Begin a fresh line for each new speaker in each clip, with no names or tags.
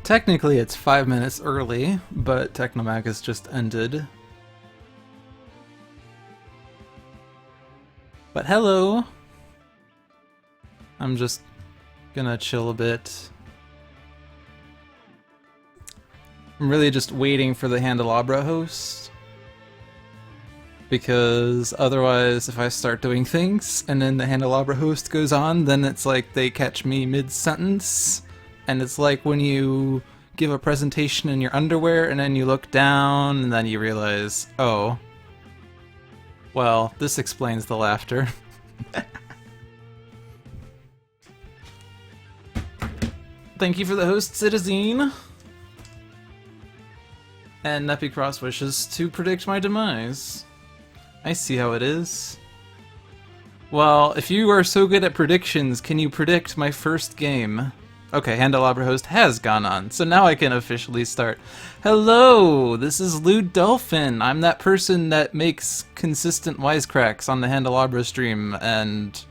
Technically it's 5 minutes early, but Technomag has just ended. But hello! I'm just gonna chill a bit. I'm really just waiting for the Candelabra host. Because otherwise, if I start doing things and then the Candelabra host goes on, then it's like they catch me mid-sentence. And it's like when you give a presentation in your underwear and then you look down and then you realize, oh, well, this explains the laughter. Thank you for the host, Citizen. And Neppy Cross wishes to predict my demise. I see how it is. Well, if you are so good at predictions, can you predict my first game? Okay, Candelabra host has gone on, so now I can officially start. Hello, this is Lewd Dolphin. I'm that person that makes consistent wisecracks on the Candelabra stream and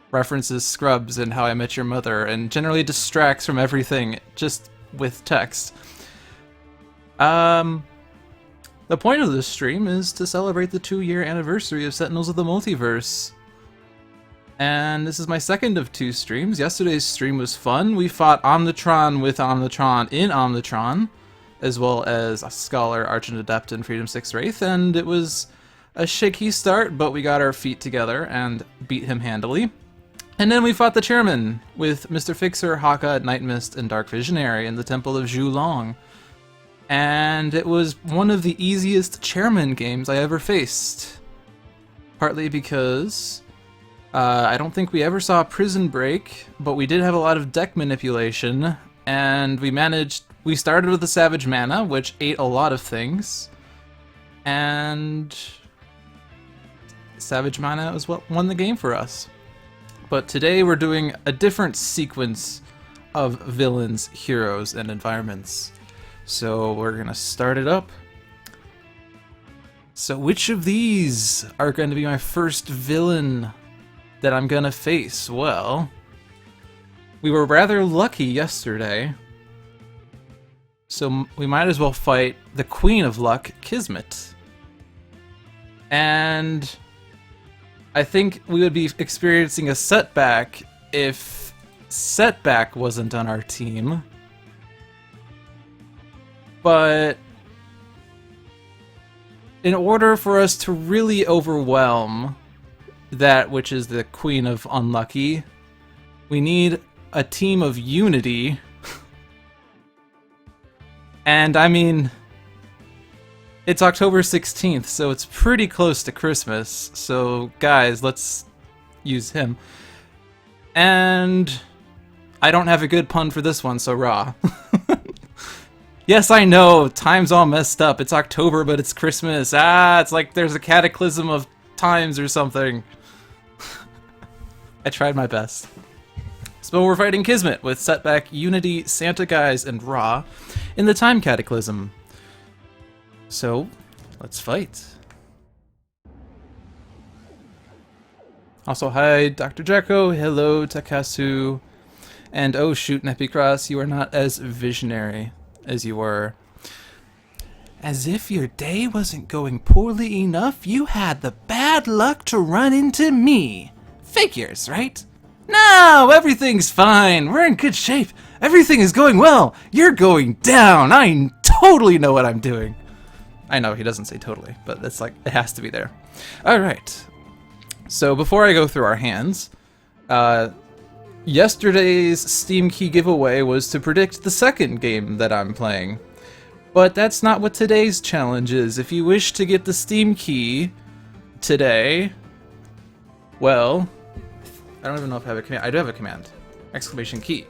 references Scrubs and How I Met Your Mother and generally distracts from everything just with text. The point of this stream is to celebrate the 2-year anniversary of Sentinels of the Multiverse. And this is my second of 2 streams. Yesterday's stream was fun. We fought Omnitron with Omnitron in Omnitron, as well as a Scholar, Argent, Adept, and Freedom 6 Wraith, and it was a shaky start, but we got our feet together and beat him handily. And then we fought the Chairman with Mr. Fixer, Haka, Nightmist, and Dark Visionary in the Temple of Zhu Long. And it was one of the easiest Chairman games I ever faced. Partly because I don't think we ever saw a prison break, but we did have a lot of deck manipulation, and we started with the Savage Mana, which ate a lot of things, and Savage Mana was what won the game for us. But today we're doing a different sequence of villains, heroes, and environments. So we're gonna start it up. So which of these are going to be my first villain that I'm gonna face? Well, we were rather lucky yesterday, so we might as well fight the Queen of Luck, Kismet. And I think we would be experiencing a setback if Setback wasn't on our team. But in order for us to really overwhelm that which is the Queen of Unlucky, we need a team of unity. And I mean, it's October 16th, so it's pretty close to Christmas, so guys, let's use him. And I don't have a good pun for this one, so raw. Yes, I know, time's all messed up. It's October, but it's Christmas. It's like there's a cataclysm of times or something. I tried my best. So we're fighting Kismet with Setback, Unity, Santa Guise, and Ra in the Time Cataclysm. So, let's fight. Also, hi, Dr. Jacko. Hello, Takasu. And oh shoot, Nepicross, you are not as visionary as you were. As if your day wasn't going poorly enough, you had the bad luck to run into me. Figures, right? No, everything's fine. We're in good shape. Everything is going well. You're going down. I totally know what I'm doing. I know he doesn't say totally, but it's like, it has to be there. Alright. So before I go through our hands, yesterday's Steam Key giveaway was to predict the second game that I'm playing. But that's not what today's challenge is. If you wish to get the Steam Key today, well, I don't even know if I have a command. I do have a command. Exclamation key.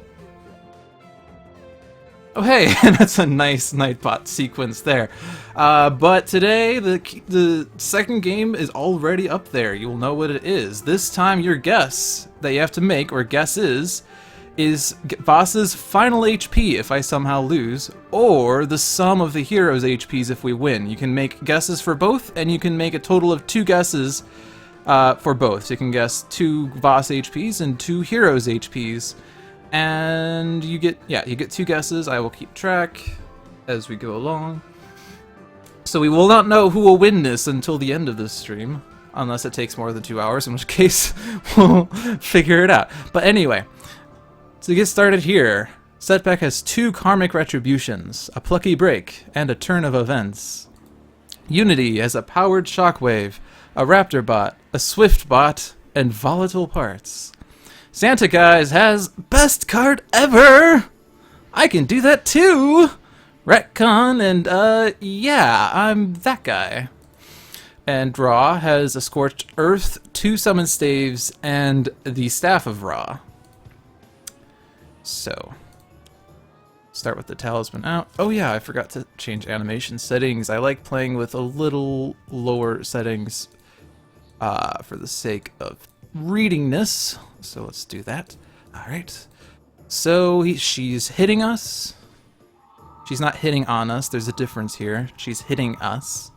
Oh hey, that's a nice Nightbot sequence there. But today, the second game is already up there. You will know what it is. This time your guess that you have to make, or guess is Voss's final HP if I somehow lose, or the sum of the hero's HPs if we win. You can make guesses for both, and you can make a total of 2 guesses for both. So you can guess 2 Voss HPs and 2 heroes HPs. And you get 2 guesses. I will keep track as we go along. So we will not know who will win this until the end of this stream, unless it takes more than 2 hours, in which case we'll figure it out. But anyway, to get started here, Setback has 2 karmic retributions, a plucky break, and a turn of events. Unity has a powered shockwave, a raptor bot, a swift bot, and volatile parts. Santa Guise has best card ever! I can do that too! Retcon, and yeah, I'm that guy. And Ra has a Scorched Earth, 2 Summon Staves, and the Staff of Ra. So, start with the Talisman out. Oh yeah, I forgot to change animation settings. I like playing with a little lower settings for the sake of readingness. So let's do that. Alright. So she's hitting us. She's not hitting on us. There's a difference here. She's hitting us.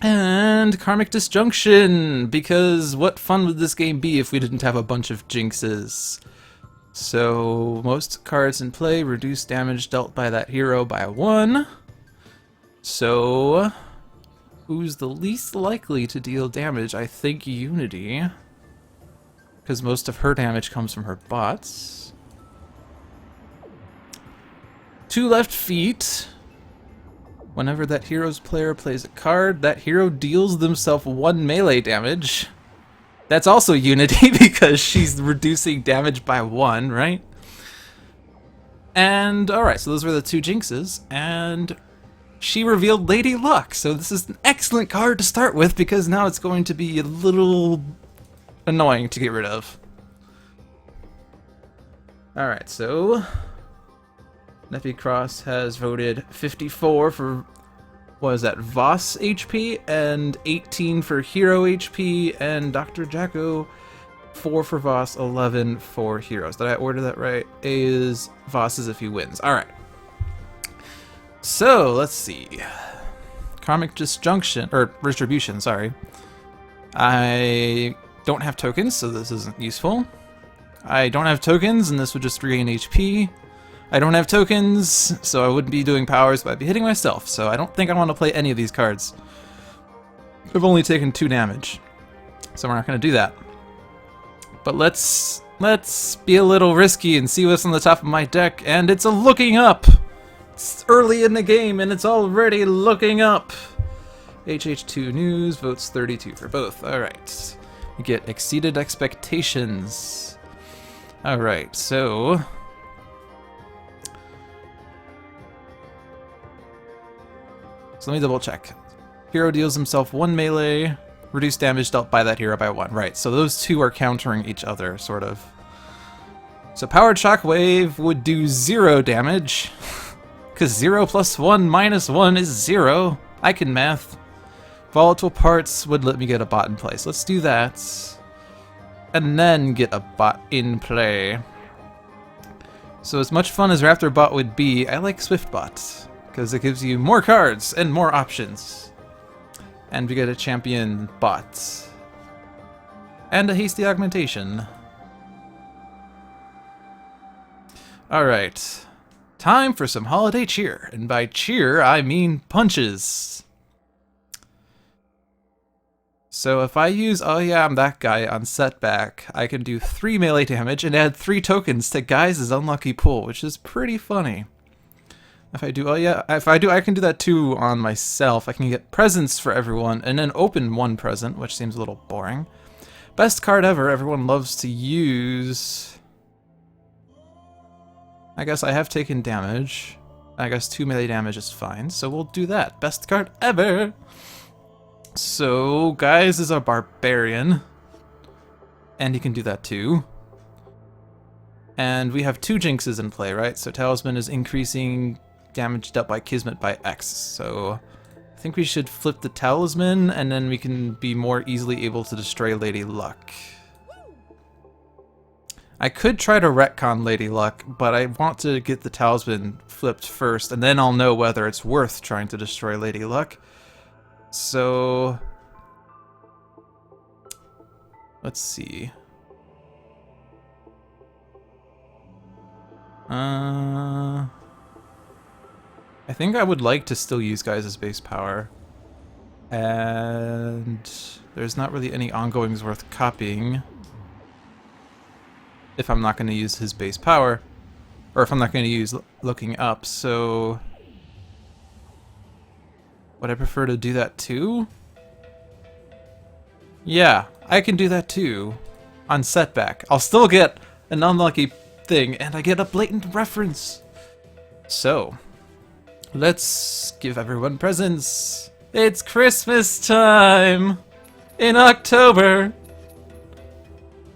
And Karmic Disjunction, because what fun would this game be if we didn't have a bunch of jinxes? So most cards in play reduce damage dealt by that hero by 1. So who's the least likely to deal damage? I think Unity, because most of her damage comes from her bots. 2 left feet. Whenever that hero's player plays a card, that hero deals themselves 1 melee damage. That's also Unity because she's reducing damage by 1, right? And alright, so those were the 2 jinxes, and she revealed Lady Luck. So this is an excellent card to start with because now it's going to be a little annoying to get rid of. Alright, so Neppy Cross has voted 54 for, what is that, Voss HP, and 18 for Hero HP, and Dr. Jacko 4 for Voss, 11 for Heroes. Did I order that right? A is Voss's if he wins. Alright. So, let's see. Karmic Disjunction, or Retribution, sorry. I don't have tokens, so this isn't useful. I don't have tokens, and this would just regain HP. I don't have tokens, so I wouldn't be doing powers, but I'd be hitting myself, so I don't think I want to play any of these cards. I've only taken 2 damage, so we're not going to do that. But let's be a little risky and see what's on the top of my deck, and it's a looking up! It's early in the game, and it's already looking up! HH2 News votes 32 for both. Alright. We get Exceeded Expectations. Alright, so let me double check. Hero deals himself 1 melee, reduce damage dealt by that hero by 1. Right, so those 2 are countering each other, sort of. So Powered Shockwave would do 0 damage, because 0 plus 1 minus 1 is 0. I can math. Volatile Parts would let me get a bot in place. Let's do that. And then get a bot in play. So as much fun as Raptor Bot would be, I like Swift Bot, because it gives you more cards and more options. And we get a champion bot. And a hasty augmentation. Alright. Time for some holiday cheer. And by cheer, I mean punches. So if I use Oh Yeah, I'm That Guy on Setback, I can do 3 melee damage and add 3 tokens to Guise's unlucky pool, which is pretty funny. If I do, I can do that too on myself. I can get presents for everyone and then open 1 present, which seems a little boring. Best card ever, everyone loves to use. I guess I have taken damage. I guess 2 melee damage is fine, so we'll do that. Best card ever! So, Guise is a barbarian. And he can do that too. And we have 2 jinxes in play, right? So Talisman is increasing damage dealt by Kismet by X. So I think we should flip the Talisman, and then we can be more easily able to destroy Lady Luck. I could try to retcon Lady Luck, but I want to get the Talisman flipped first, and then I'll know whether it's worth trying to destroy Lady Luck. So let's see. I think I would like to still use Guise's base power. And there's not really any ongoings worth copying if I'm not going to use his base power, or if I'm not going to use looking up, so would I prefer to do that too? Yeah, I can do that too on Setback. I'll still get an unlucky thing, and I get a blatant reference. So, let's give everyone presents. It's Christmas time in October.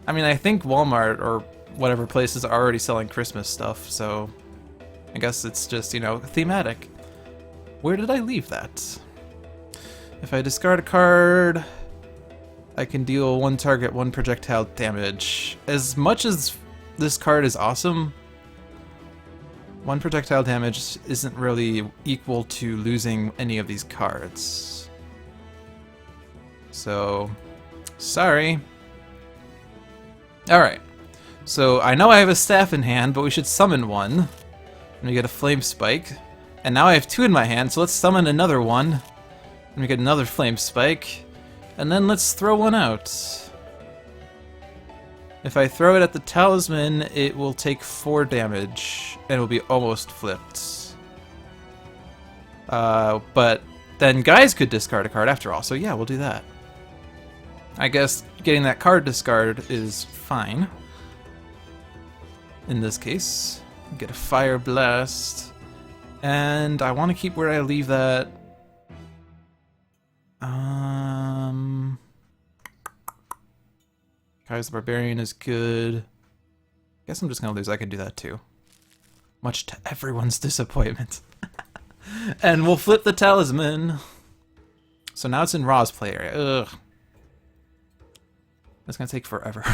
I mean, I think Walmart or whatever places are already selling Christmas stuff, so I guess it's just, you know, thematic. Where did I leave that? If I discard a card, I can deal one target, one projectile damage. As much as this card is awesome, one projectile damage isn't really equal to losing any of these cards. So, sorry. Alright, so I know I have a staff in hand, but we should summon one. And we get a flame spike. And now I have two in my hand, so let's summon another one. And we get another flame spike. And then let's throw one out. If I throw it at the talisman, it will take 4 damage, and it will be almost flipped. But then Guise could discard a card after all, so yeah, we'll do that. I guess getting that card discard is fine. In this case, get a Fire Blast. And I want to keep where I leave that. Guise the Barbarian is good. Guess I'm just gonna lose. I could do that too. Much to everyone's disappointment. And we'll flip the talisman. So now it's in Ra's play area. Ugh. That's gonna take forever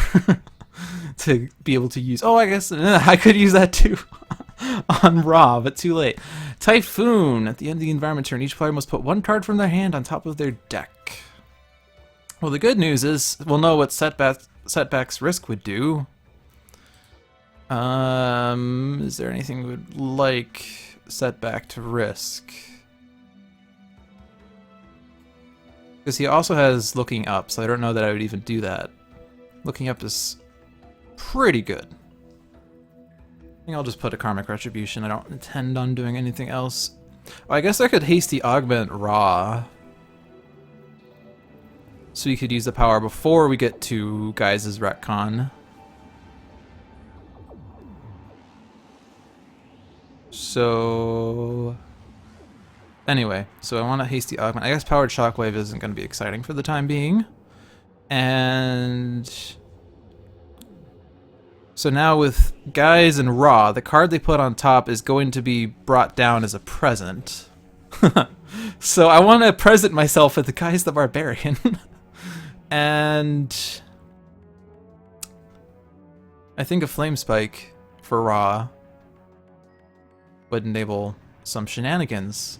to be able to use. Oh, I guess I could use that too on Ra, but too late. Typhoon. At the end of the environment turn, each player must put one card from their hand on top of their deck. Well, the good news is we'll know what Setback's risk would do. Is there anything we would like Setback to risk? Because he also has looking up, so I don't know that I would even do that. Looking up is pretty good. I think I'll just put a Karmic Retribution. I don't intend on doing anything else. Oh, I guess I could hasty augment Ra. So we could use the power before we get to Guise's retcon. So anyway, so I want a hasty augment. I guess Powered Shockwave isn't going to be exciting for the time being. And so now with Guise and Ra, the card they put on top is going to be brought down as a present. So I want to present myself with the Guise the Barbarian. And I think a Flame Spike for Ra would enable some shenanigans.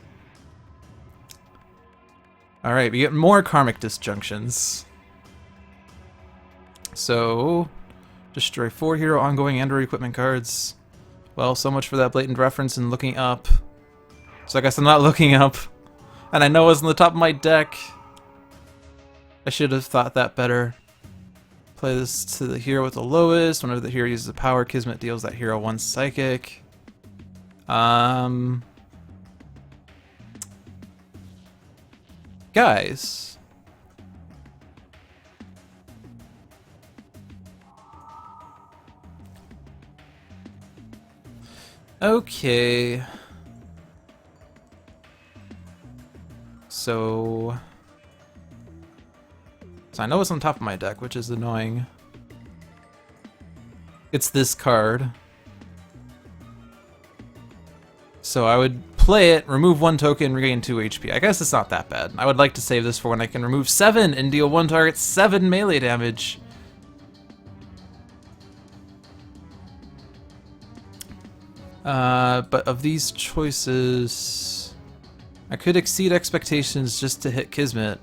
Alright, we get more Karmic Disjunctions. So, destroy 4 hero ongoing and/or equipment cards. Well, so much for that blatant reference and looking up. So I guess I'm not looking up. And I know it's on the top of my deck. I should have thought that better. Play this to the hero with the lowest. Whenever the hero uses a power, Kismet deals that hero 1 psychic. Guys. Okay. So I know it's on top of my deck, which is annoying. It's this card. So I would play it, remove 1 token, regain 2 HP. I guess it's not that bad. I would like to save this for when I can remove 7 and deal 1 target 7 melee damage. But of these choices, I could exceed expectations just to hit Kismet.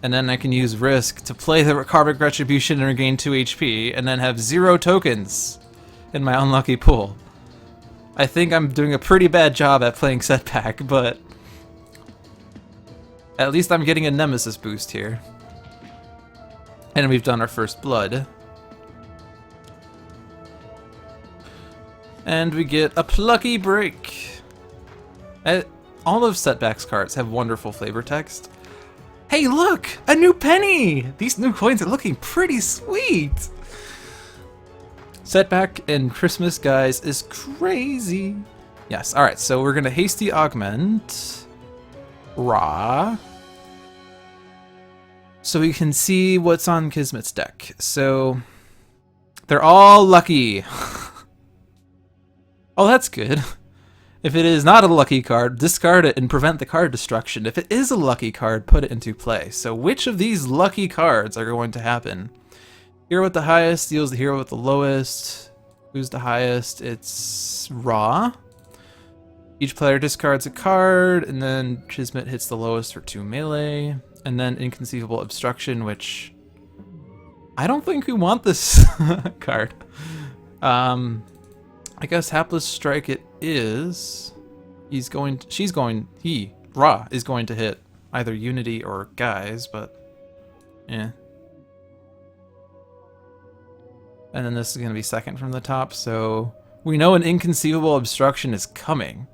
And then I can use Risk to play the Karmic Retribution and regain 2 HP, and then have 0 tokens in my unlucky pool. I think I'm doing a pretty bad job at playing Setback, but at least I'm getting a Nemesis boost here. And we've done our first blood. And we get a Plucky Break. All of Setback's cards have wonderful flavor text. Hey look! A new penny! These new coins are looking pretty sweet! Setback and Christmas, guys, is crazy. Yes, alright, so we're gonna Hasty Augment Ra, so we can see what's on Kismet's deck. So they're all lucky. Oh, that's good. If it is not a lucky card, discard it and prevent the card destruction. If it is a lucky card, put it into play. So which of these lucky cards are going to happen? Hero with the highest deals the hero with the lowest. Who's the highest? It's Ra. Each player discards a card, and then Kismet hits the lowest for 2 melee. And then Inconceivable Obstruction, which I don't think we want this card. I guess Hapless Strike it is. Ra is going to hit either Unity or Guise, but yeah. And then this is going to be second from the top, so we know an Inconceivable Obstruction is coming.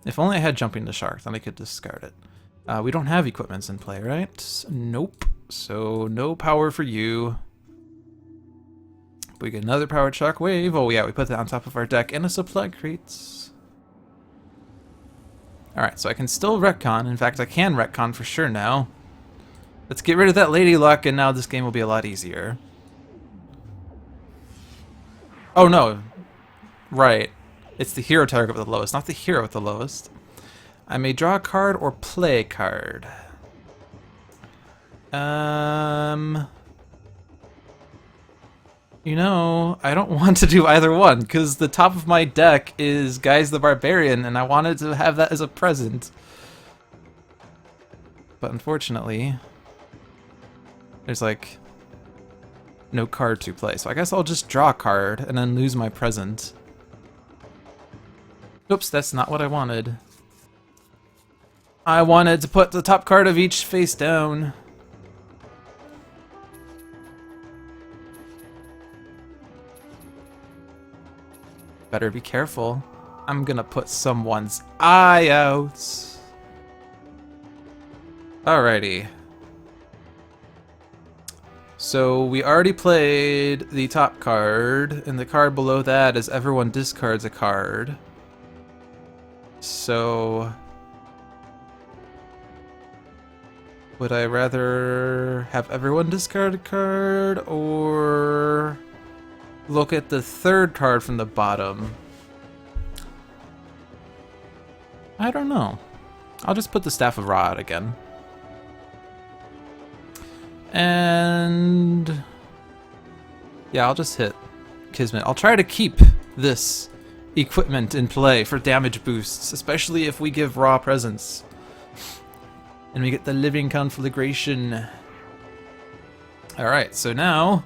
If only I had Jumping the Shark, then I could discard it. We don't have equipments in play, right? Nope. So no power for you. We get another Powered Shockwave. Oh yeah, we put that on top of our deck and a supply crates. Alright, so I can still retcon. In fact, I can retcon for sure now. Let's get rid of that Lady Luck, and now this game will be a lot easier. Oh no. Right. It's the hero target with the lowest, not the hero with the lowest. I may draw a card or play a card. You know, I don't want to do either one, because the top of my deck is Guise the Barbarian, and I wanted to have that as a present. But unfortunately, there's like no card to play, so I guess I'll just draw a card and then lose my present. Oops, that's not what I wanted. I wanted to put the top card of each face down. Better be careful. I'm gonna put someone's eye out. Alrighty. So we already played the top card, and the card below that is everyone discards a card. So would I rather have everyone discard a card, or look at the third card from the bottom? I don't know. I'll just put the Staff of Ra out again. And yeah, I'll just hit Kismet. I'll try to keep this equipment in play for damage boosts, especially if we give Ra presents. And we get the Living Conflagration. Alright, so now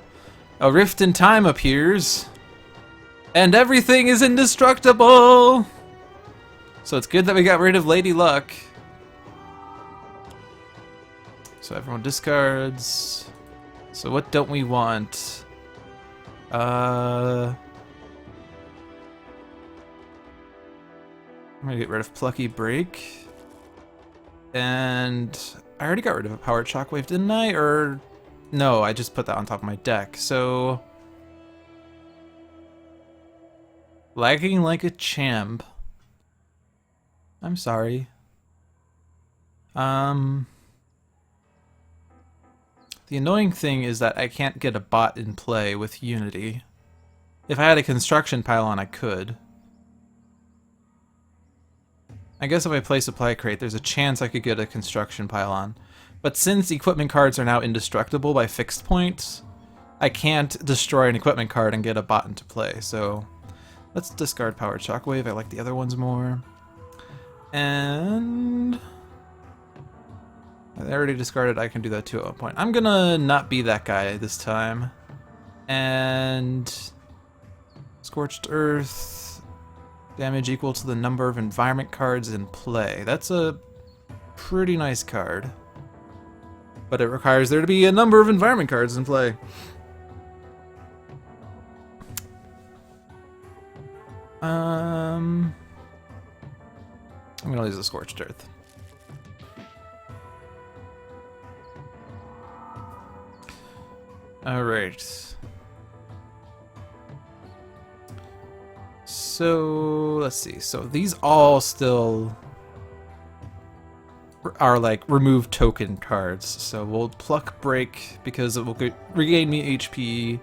a rift in time appears, and everything is indestructible! So it's good that we got rid of Lady Luck. So everyone discards. So what don't we want? I'm gonna get rid of Plucky Break. And I already got rid of a Powered Shockwave, didn't I? Or no, I just put that on top of my deck. So lagging like a champ. I'm sorry. The annoying thing is that I can't get a bot in play with Unity. If I had a construction pylon, I could. I guess if I play Supply Crate, there's a chance I could get a construction pylon. But since equipment cards are now indestructible by fixed points, I can't destroy an equipment card and get a bot into play. So let's discard Powered Shockwave. I like the other ones more. And I already discarded, I can do that too at one point. I'm gonna not be that guy this time. And Scorched Earth, damage equal to the number of environment cards in play. That's a pretty nice card. But it requires there to be a number of environment cards in play. I'm gonna use the Scorched Earth. Alright. So, let's see. So these all still are like remove token cards. So we'll pluck Break because it will regain me HP.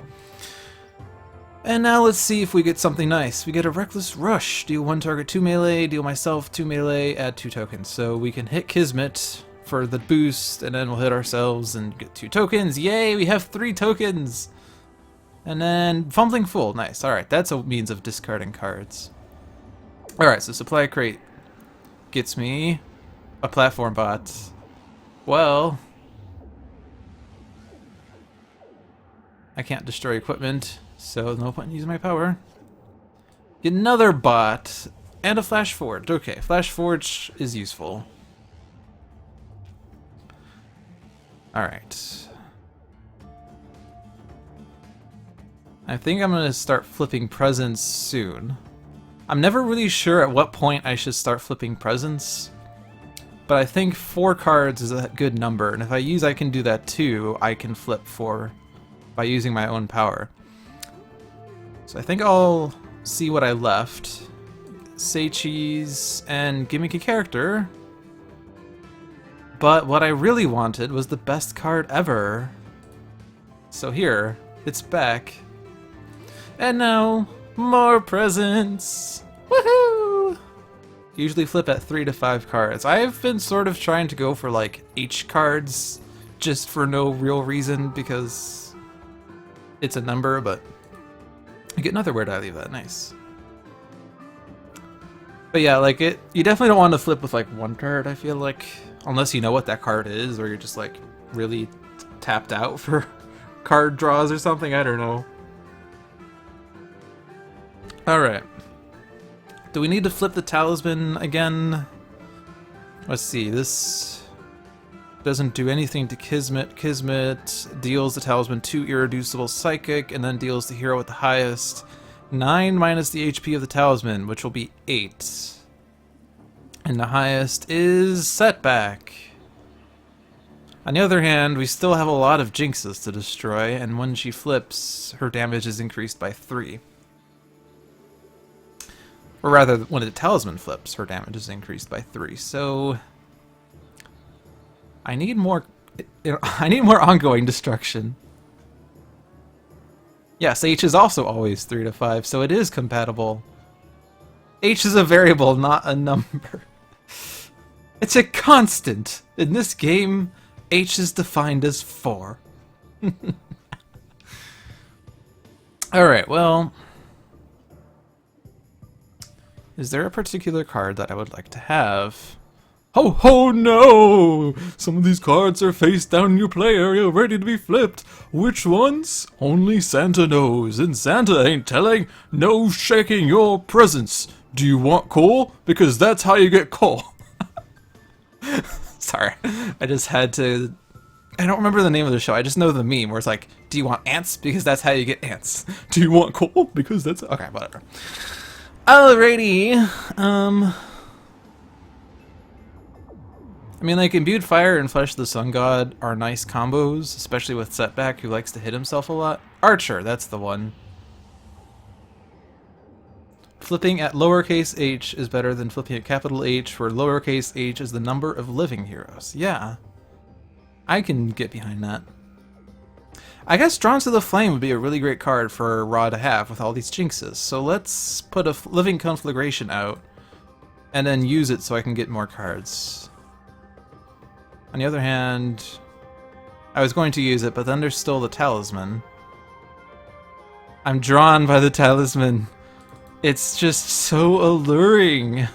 And now let's see if we get something nice. We get a Reckless Rush. Deal 1 target 2 melee, deal myself 2 melee, add 2 tokens. So we can hit Kismet for the boost, and then we'll hit ourselves and get 2 tokens. Yay, we have 3 tokens! And then Fumbling Fool. Nice. Alright, that's a means of discarding cards. Alright, so Supply Crate gets me a Platform Bot. Well, I can't destroy equipment, so no point in using my power. Get another bot and a Flash Forge. Okay, Flash Forge is useful. Alright. I think I'm going to start flipping presents soon. I'm never really sure at what point I should start flipping presents, but I think 4 cards is a good number, and if I can do that too, I can flip 4 by using my own power. So I think I'll see what I left. Say cheese and gimmicky character. But what I really wanted was the best card ever. So here, it's back. And now, more presents! Woohoo! Usually flip at 3 to 5 cards. I've been sort of trying to go for like H cards just for no real reason because it's a number, but I get another where did I leave that? Nice. But yeah, like you definitely don't want to flip with like 1 card, I feel like. Unless you know what that card is, or you're just like really tapped out for card draws or something, I don't know. Alright. Do we need to flip the talisman again? Let's see, this doesn't do anything to Kismet. Kismet deals the talisman 2 irreducible psychic, and then deals the hero with the highest 9 minus the HP of the talisman, which will be 8. And the highest is Setback. On the other hand, we still have a lot of jinxes to destroy, and when she flips, her damage is increased by 3. Or rather, when the talisman flips, her damage is increased by 3. So I need more ongoing destruction. Yes, H is also always 3 to 5, so it is compatible. H is a variable, not a number. It's a constant. In this game, H is defined as 4. Alright, well, is there a particular card that I would like to have? Ho ho no! Some of these cards are face down in your play area ready to be flipped. Which ones? Only Santa knows, and Santa ain't telling. No shaking your presents. Do you want coal? Because that's how you get coal. Sorry, I just had to... I don't remember the name of the show, I just know the meme where it's like, do you want ants? Because that's how you get ants. Do you want coal? Because that's... Okay, whatever. Alrighty, I mean, like, Imbued Fire and Flesh of the Sun God are nice combos, especially with Setback, who likes to hit himself a lot. Archer, that's the one. Flipping at lowercase h is better than flipping at capital H, where lowercase h is the number of living heroes. Yeah, I can get behind that. I guess Drawn to the Flame would be a really great card for Raw to have with all these jinxes. So let's put a Living Conflagration out, and then use it so I can get more cards. On the other hand, I was going to use it, but then there's still the Talisman. I'm drawn by the Talisman. It's just so alluring.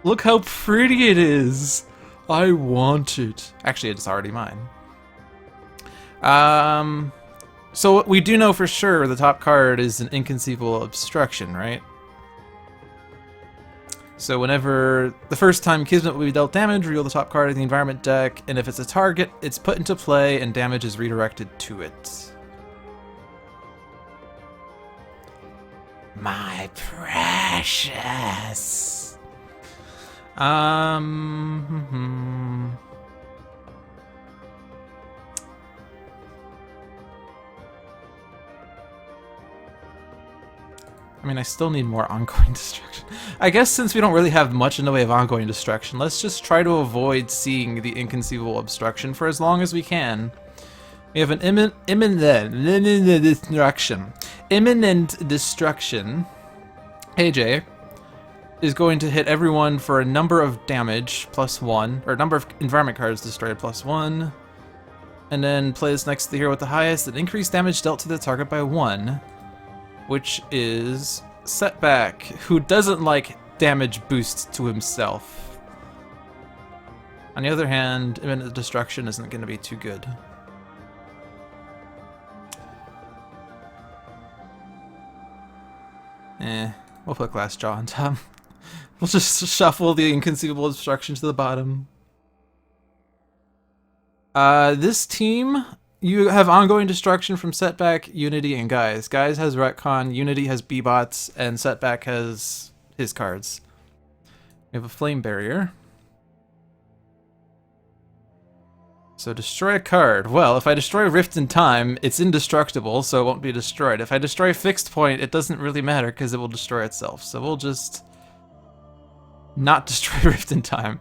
Look how pretty it is. I want it. Actually, it's already mine. So we do know for sure the top card is an Inconceivable Obstruction, right? So whenever the first time Kismet will be dealt damage, reveal the top card of the environment deck, and if it's a target, it's put into play and damage is redirected to it. My precious. I mean, I still need more ongoing destruction. I guess since we don't really have much in the way of ongoing destruction, let's just try to avoid seeing the Inconceivable Obstruction for as long as we can. We have an imminent destruction. Imminent destruction. AJ is going to hit everyone for a number of damage +1, or number of environment cards destroyed +1, and then plays next to the hero with the highest and increase damage dealt to the target by 1. Which is Setback, who doesn't like damage boost to himself. On the other hand, imminent destruction isn't going to be too good. We'll put Glass Jaw on top. We'll just shuffle the Inconceivable Obstruction to the bottom. This team... You have ongoing destruction from Setback, Unity, and Guise. Guise has Retcon, Unity has B-Bots, and Setback has his cards. We have a Flame Barrier. So destroy a card. Well, if I destroy Rift in Time, it's indestructible, so it won't be destroyed. If I destroy Fixed Point, it doesn't really matter because it will destroy itself. So we'll just not destroy Rift in Time.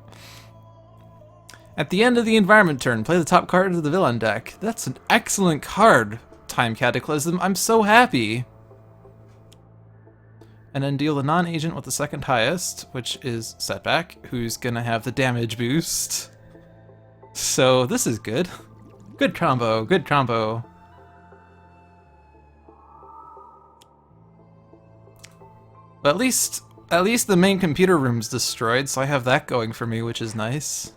At the end of the environment turn, play the top card of the villain deck. That's an excellent card, Time Cataclysm. I'm so happy. And then deal the non-agent with the second highest, which is Setback, who's gonna have the damage boost. So this is good. Good combo, good combo. But at least the main computer room's destroyed, so I have that going for me, which is nice.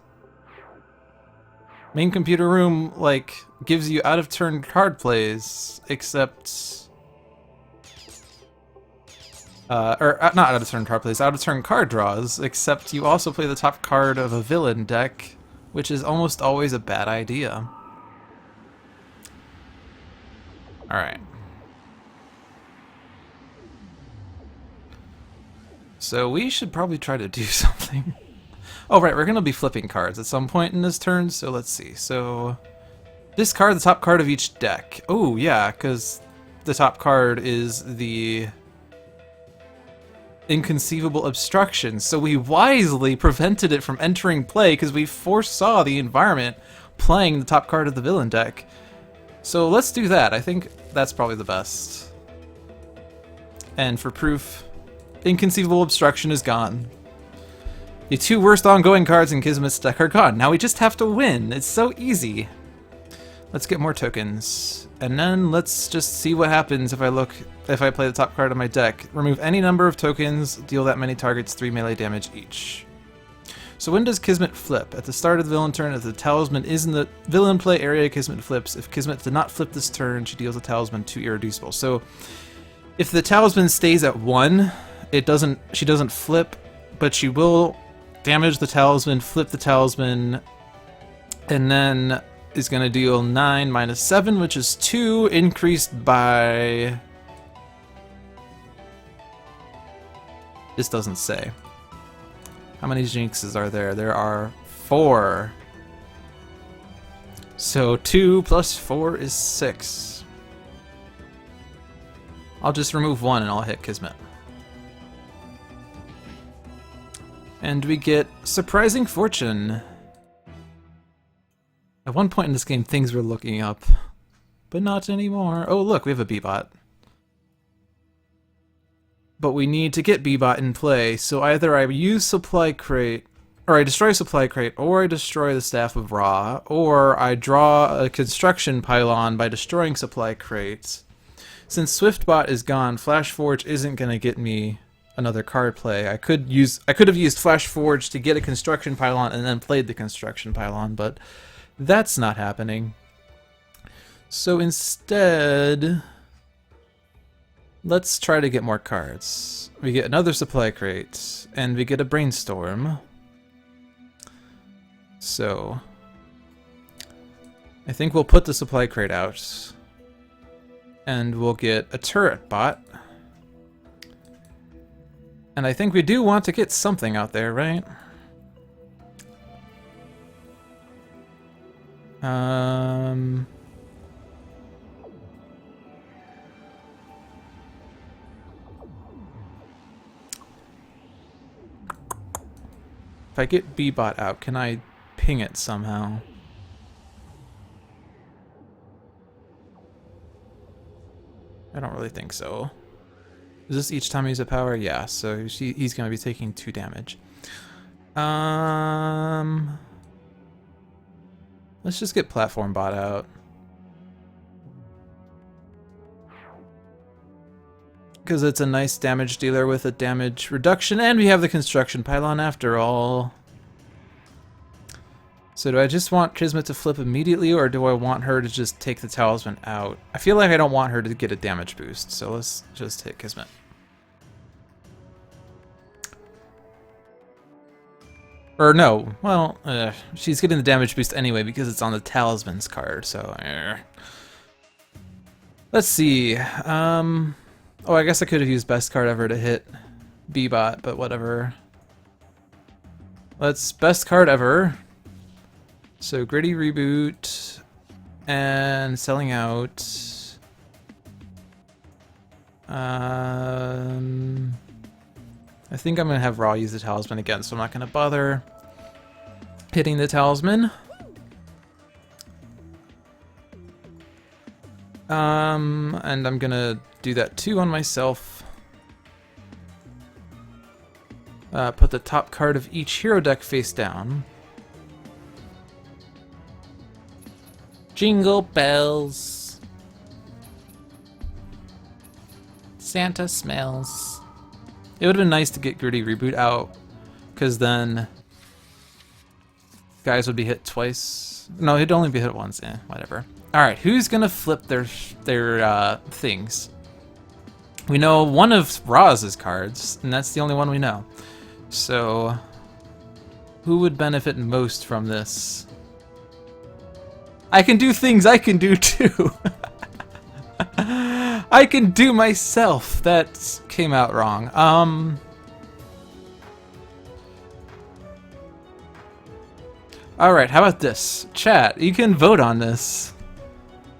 Main computer room, like, gives you out-of-turn card plays, except... or not out-of-turn card plays, out-of-turn card draws, except you also play the top card of a villain deck, which is almost always a bad idea. Alright. So we should probably try to do something. Oh, right, we're going to be flipping cards at some point in this turn, so let's see. So, discard the top card of each deck. Oh, yeah, because the top card is the Inconceivable Obstruction. So we wisely prevented it from entering play because we foresaw the environment playing the top card of the villain deck. So let's do that. I think that's probably the best. And for proof, Inconceivable Obstruction is gone. The two worst ongoing cards in Kismet's deck are gone. Now we just have to win. It's so easy. Let's get more tokens. And then let's just see what happens if I play the top card of my deck. Remove any number of tokens, deal that many targets 3 melee damage each. So when does Kismet flip? At the start of the villain turn, if the talisman is in the villain play area, Kismet flips. If Kismet did not flip this turn, she deals a talisman 2 irreducible. So if the talisman stays at 1, she doesn't flip, but she will damage the talisman, flip the talisman, and then is going to deal 9 minus 7, which is 2, increased by... This doesn't say. How many jinxes are there? There are 4. So 2 plus 4 is 6. I'll just remove 1 and I'll hit Kismet. And we get Surprising Fortune. At one point in this game, things were looking up, but not anymore. Oh, look, we have a B-Bot. But we need to get B-Bot in play, so either I use Supply Crate, or I destroy Supply Crate, or I destroy the Staff of Ra, or I draw a Construction Pylon by destroying Supply Crate. Since SwiftBot is gone, Flash Forge isn't going to get me another card play. I could have used Flash Forge to get a Construction Pylon and then played the Construction Pylon, but that's not happening. So instead, let's try to get more cards. We get another supply crate, and we get a brainstorm. So I think we'll put the supply crate out, and we'll get a turret bot. And I think we do want to get something out there, right? If I get B-bot out, can I ping it somehow? I don't really think so. Is this each time he's a power? Yeah, so he's going to be taking 2 damage. Let's just get platform bot out. Because it's a nice damage dealer with a damage reduction, and we have the construction pylon after all. So do I just want Kismet to flip immediately, or do I want her to just take the talisman out? I feel like I don't want her to get a damage boost, so let's just hit Kismet. Or no, well, she's getting the damage boost anyway because it's on the talisman's card, so... Let's see, oh, I guess I could have used best card ever to hit B-bot, but whatever. Let's best card ever. So gritty reboot and selling out. I think I'm gonna have Raw use the talisman again, so I'm not gonna bother hitting the talisman. And I'm gonna do that too on myself. Put the top card of each hero deck face down. Jingle bells. Santa smells. It would have been nice to get Gritty Reboot out, because then guys would be hit twice. No, he'd only be hit once. Whatever. Alright, who's gonna flip their things? We know one of Raz's cards, and that's the only one we know. So, who would benefit most from this? I can do things I can do too! I can do myself! That came out wrong. Alright, how about this? Chat, you can vote on this.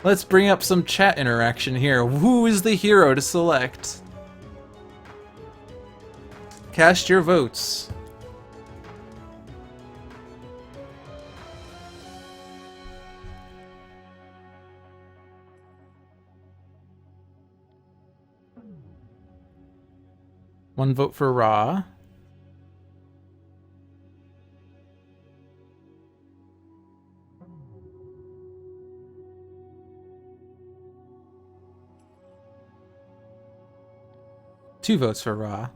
Let's bring up some chat interaction here. Who is the hero to select? Cast your votes. One vote for Ra. Two votes for Ra.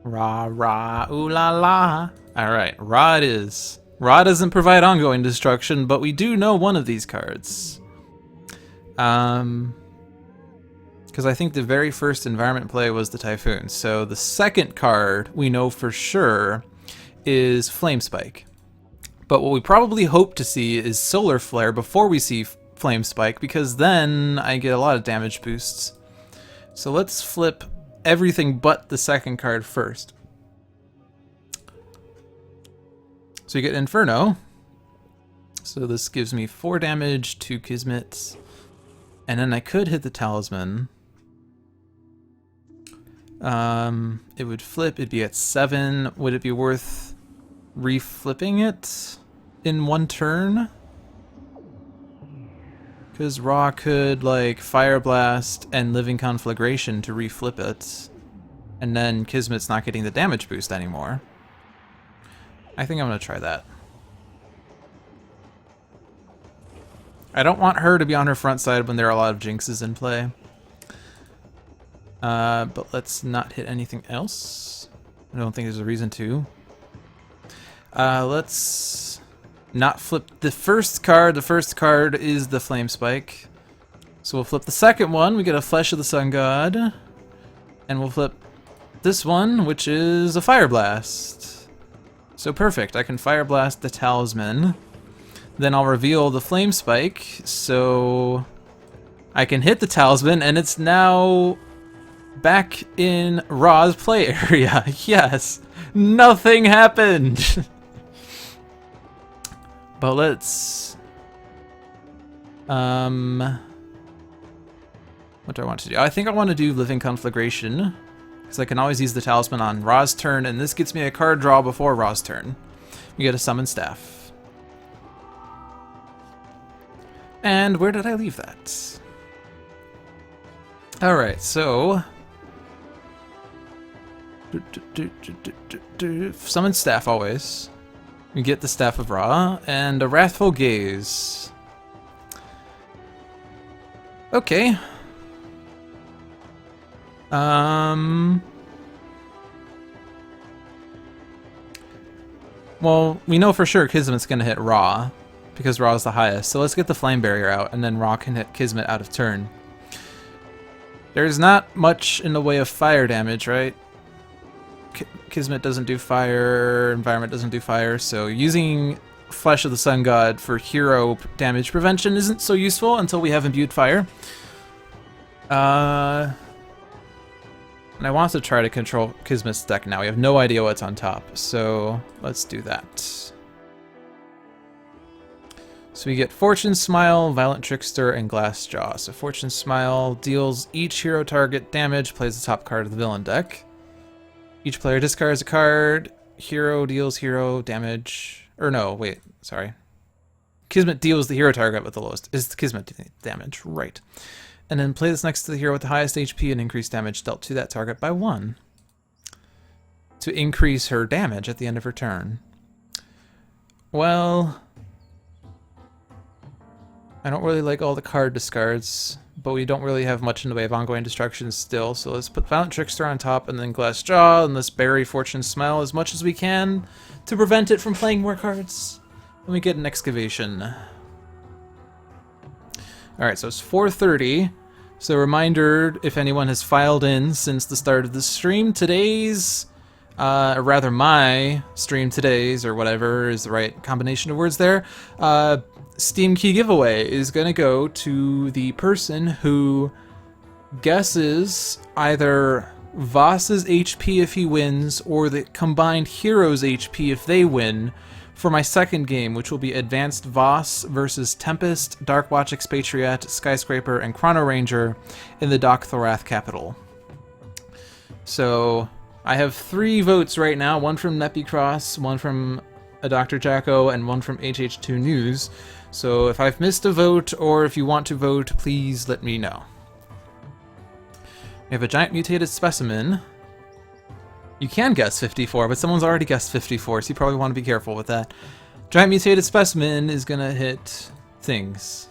Ra, ooh la la. Alright, Ra it is. Ra doesn't provide ongoing destruction, but we do know one of these cards. Because I think the very first environment play was the Typhoon. So the second card we know for sure is Flame Spike. But what we probably hope to see is Solar Flare before we see Flame Spike, because then I get a lot of damage boosts. So let's flip everything but the second card first. So you get Inferno. So this gives me 4 damage to Kismet. And then I could hit the Talisman. It would flip, it'd be at 7. Would it be worth reflipping it in one turn? Because Ra could, like, Fire Blast and Living Conflagration to reflip it. And then Kismet's not getting the damage boost anymore. I think I'm going to try that. I don't want her to be on her front side when there are a lot of Jinxes in play. But let's not hit anything else. I don't think there's a reason to. Let's not flip the first card. The first card is the Flame Spike. So we'll flip the second one. We get a Flesh of the Sun God. And we'll flip this one, which is a Fire Blast. So perfect. I can Fire Blast the Talisman. Then I'll reveal the Flame Spike. So I can hit the Talisman, and it's now back in Ra's play area. Yes. Nothing happened. But let's... what do I want to do? I think I want to do Living Conflagration, because I can always use the Talisman on Ra's turn, and this gets me a card draw before Ra's turn. We get a Summon Staff. And where did I leave that? Alright, so... Summon Staff always. We get the Staff of Ra, and a Wrathful Gaze. Okay. Well, we know for sure Kismet's gonna hit Ra, because Ra is the highest, so let's get the Flame Barrier out, and then Ra can hit Kismet out of turn. There's not much in the way of fire damage, right? Kismet doesn't do fire, Environment doesn't do fire, so using Flesh of the Sun God for hero damage prevention isn't so useful until we have Imbued Fire. And I want to try to control Kismet's deck now. We have no idea what's on top, so let's do that. So we get Fortune Smile, Violent Trickster, and Glassjaw. So Fortune Smile deals each hero target damage, plays the top card of the villain deck. Each player discards a card. Hero deals hero damage. Or no, wait, sorry. Kismet deals the hero target with the lowest. Is the Kismet damage, right. And then play this next to the hero with the highest HP and increase damage dealt to that target by 1. To increase her damage at the end of her turn. Well... I don't really like all the card discards, but we don't really have much in the way of ongoing destruction still, so let's put Violent Trickster on top and then Glassjaw, and let's bury Fortune Smile as much as we can to prevent it from playing more cards. And we get an Excavation. Alright, so it's 4:30. So reminder, if anyone has filed in since the start of the stream, today's, or rather my stream today's, or whatever is the right combination of words there, Steam Key Giveaway is going to go to the person who guesses either Voss's HP if he wins, or the combined heroes' HP if they win, for my second game, which will be Advanced Voss versus Tempest, Darkwatch Expatriette, Skyscraper, and Chrono-Ranger in the Dok'Thorath capital. So I have 3 votes right now, one from Nepicross, one from a Dr. Jacko, and one from HH2 News. So if I've missed a vote, or if you want to vote, please let me know. We have a Giant Mutated Specimen. You can guess 54, but someone's already guessed 54, so you probably want to be careful with that. Giant Mutated Specimen is going to hit things.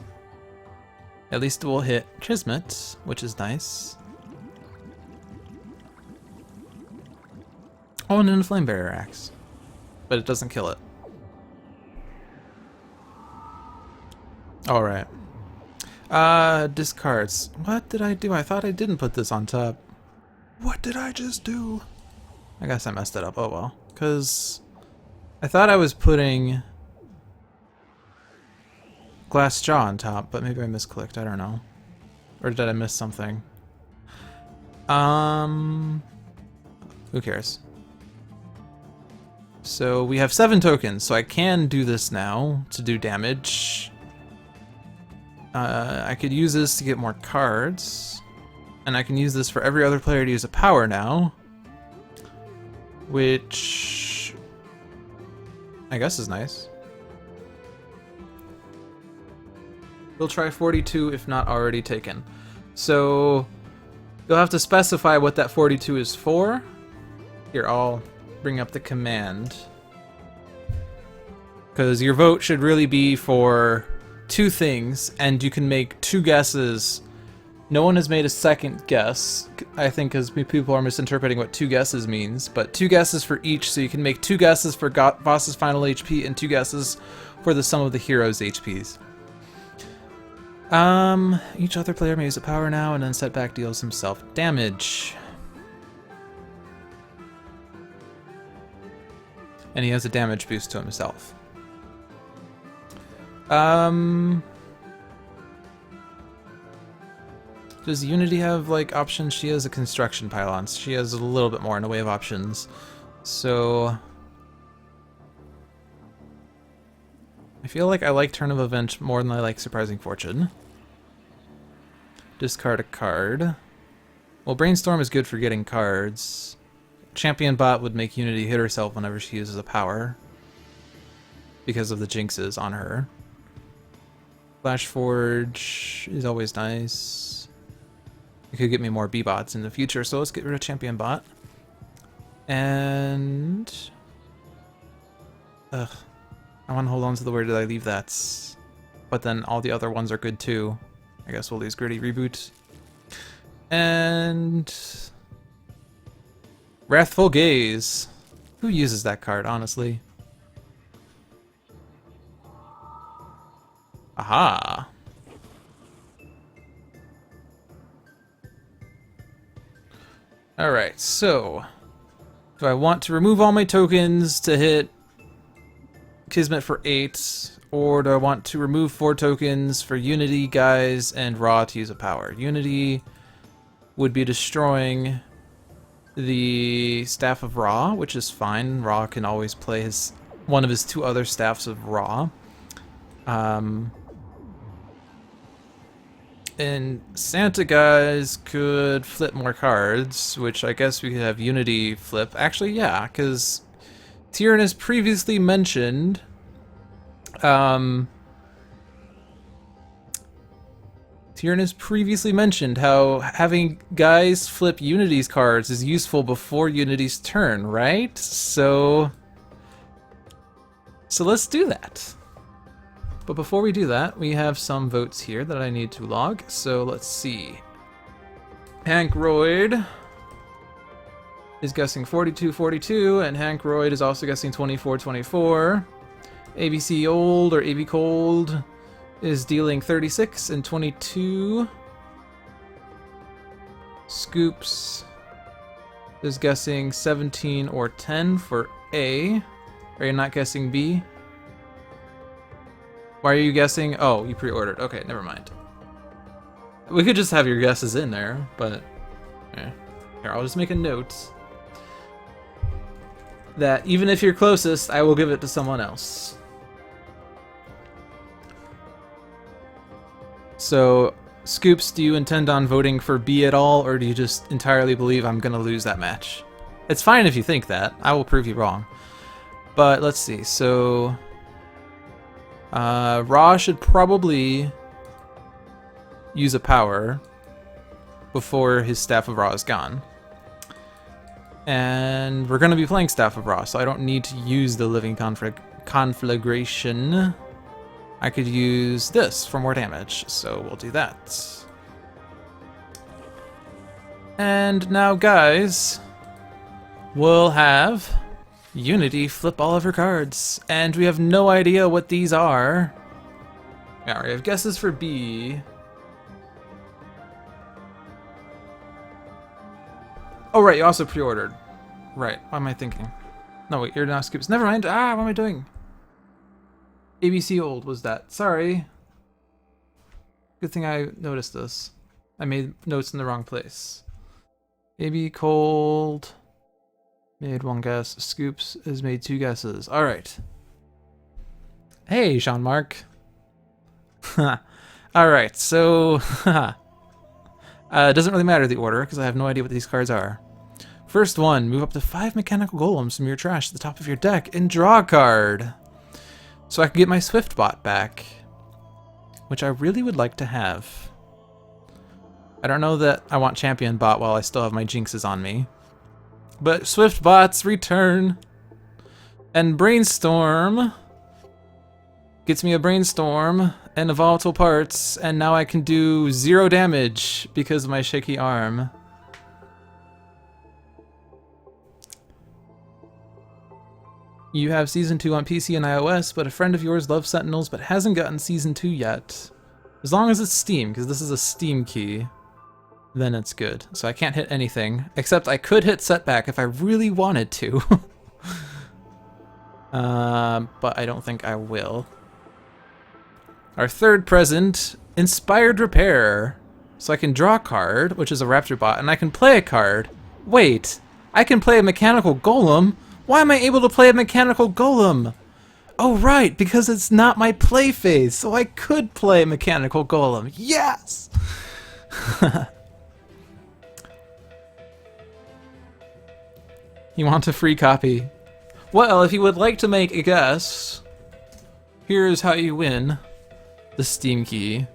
At least it will hit Kismet, which is nice. Oh, and then a Flame Barrier Axe. But it doesn't kill it. Alright. Discards. What did I do? I thought I didn't put this on top. What did I just do? I guess I messed it up. Oh well. Because I thought I was putting Glassjaw on top, but maybe I misclicked. I don't know. Or did I miss something? Who cares? So we have 7 tokens, so I can do this now to do damage. I could use this to get more cards, and I can use this for every other player to use a power now, which I guess is nice. We'll try 42 if not already taken. So you'll have to specify what that 42 is for. Here, I'll bring up the command, because your vote should really be for 2 things, and you can make 2 guesses No one has made a second guess, I think, because people are misinterpreting what 2 guesses means, but 2 guesses for each, so you can make 2 guesses for Voss's final HP and 2 guesses for the sum of the hero's HPs. Each other player may use a power now, and then Setback deals himself damage. And he has a damage boost to himself. Does Unity have, like, options? She has a construction pylon, so she has a little bit more in the way of options. So I feel like I like Turn of Event more than I like Surprising Fortune. Discard a card. Well, Brainstorm is good for getting cards. Champion Bot would make Unity hit herself whenever she uses a power, because of the jinxes on her. Flash Forge is always nice. It could get me more B-bots in the future, so let's get rid of Champion Bot. And I want to hold on to the Where Did I Leave That? But then all the other ones are good too. I guess we'll use Gritty Reboot. And Wrathful Gaze. Who uses that card, honestly? Aha. Alright, so do I want to remove all my tokens to hit Kismet for 8, or do I want to remove 4 tokens for Unity, Guise, and Ra to use a power? Unity would be destroying the Staff of Ra, which is fine. Ra can always play one of his 2 other Staffs of Ra. And Santa Guys could flip more cards, which I guess we could have Unity flip. Actually, yeah, because Tyrion has previously mentioned how having Guys flip Unity's cards is useful before Unity's turn, right? So let's do that. But before we do that, we have some votes here that I need to log. So let's see. Hank Royd is guessing 42-42, and Hank Royd is also guessing 24-24. ABC Old, or AB Cold, is dealing 36 and 22. Scoops is guessing 17 or 10 for A. Are you not guessing B? Why are you guessing? Oh, you pre-ordered. Okay, never mind. We could just have your guesses in there, but yeah. Here, I'll just make a note that even if you're closest, I will give it to someone else. So, Scoops, do you intend on voting for B at all, or do you just entirely believe I'm gonna lose that match? It's fine if you think that. I will prove you wrong. But let's see, so Ra should probably use a power before his Staff of Ra is gone. And we're going to be playing Staff of Ra, so I don't need to use the Living Conflagration. I could use this for more damage, so we'll do that. And now, guys, we'll have Unity flip all of her cards, and we have no idea what these are. Yeah, we have guesses for B. Oh right, you also pre-ordered. Right, what am I thinking? No wait, you're not Scoops. Never mind. What am I doing? ABC Old was that. Sorry. Good thing I noticed this. I made notes in the wrong place. AB Cold made 1 guess. Scoops has made 2 guesses. Alright. Hey, Jean-Marc. Alright, so it doesn't really matter the order, because I have no idea what these cards are. First one, move up to 5 mechanical golems from your trash to the top of your deck and draw a card. So I can get my Swift bot back, which I really would like to have. I don't know that I want Champion bot while I still have my jinxes on me. But Swift bots return. And Brainstorm Gets me a Brainstorm and a Volatile Parts, and now I can do 0 damage because of my shaky arm. You have Season 2 on PC and iOS, but a friend of yours loves Sentinels but hasn't gotten Season 2 yet. As long as it's Steam, because this is a Steam key, then it's good. So I can't hit anything, except I could hit Setback if I really wanted to. But I don't think I will. Our third present, Inspired Repair. So I can draw a card, which is a Raptor Bot, and I can play a card. Wait, I can play a Mechanical Golem? Why am I able to play a Mechanical Golem? Oh right, because it's not my play phase, so I could play a Mechanical Golem. Yes! You want a free copy? Well, if you would like to make a guess, here's how you win the Steam key.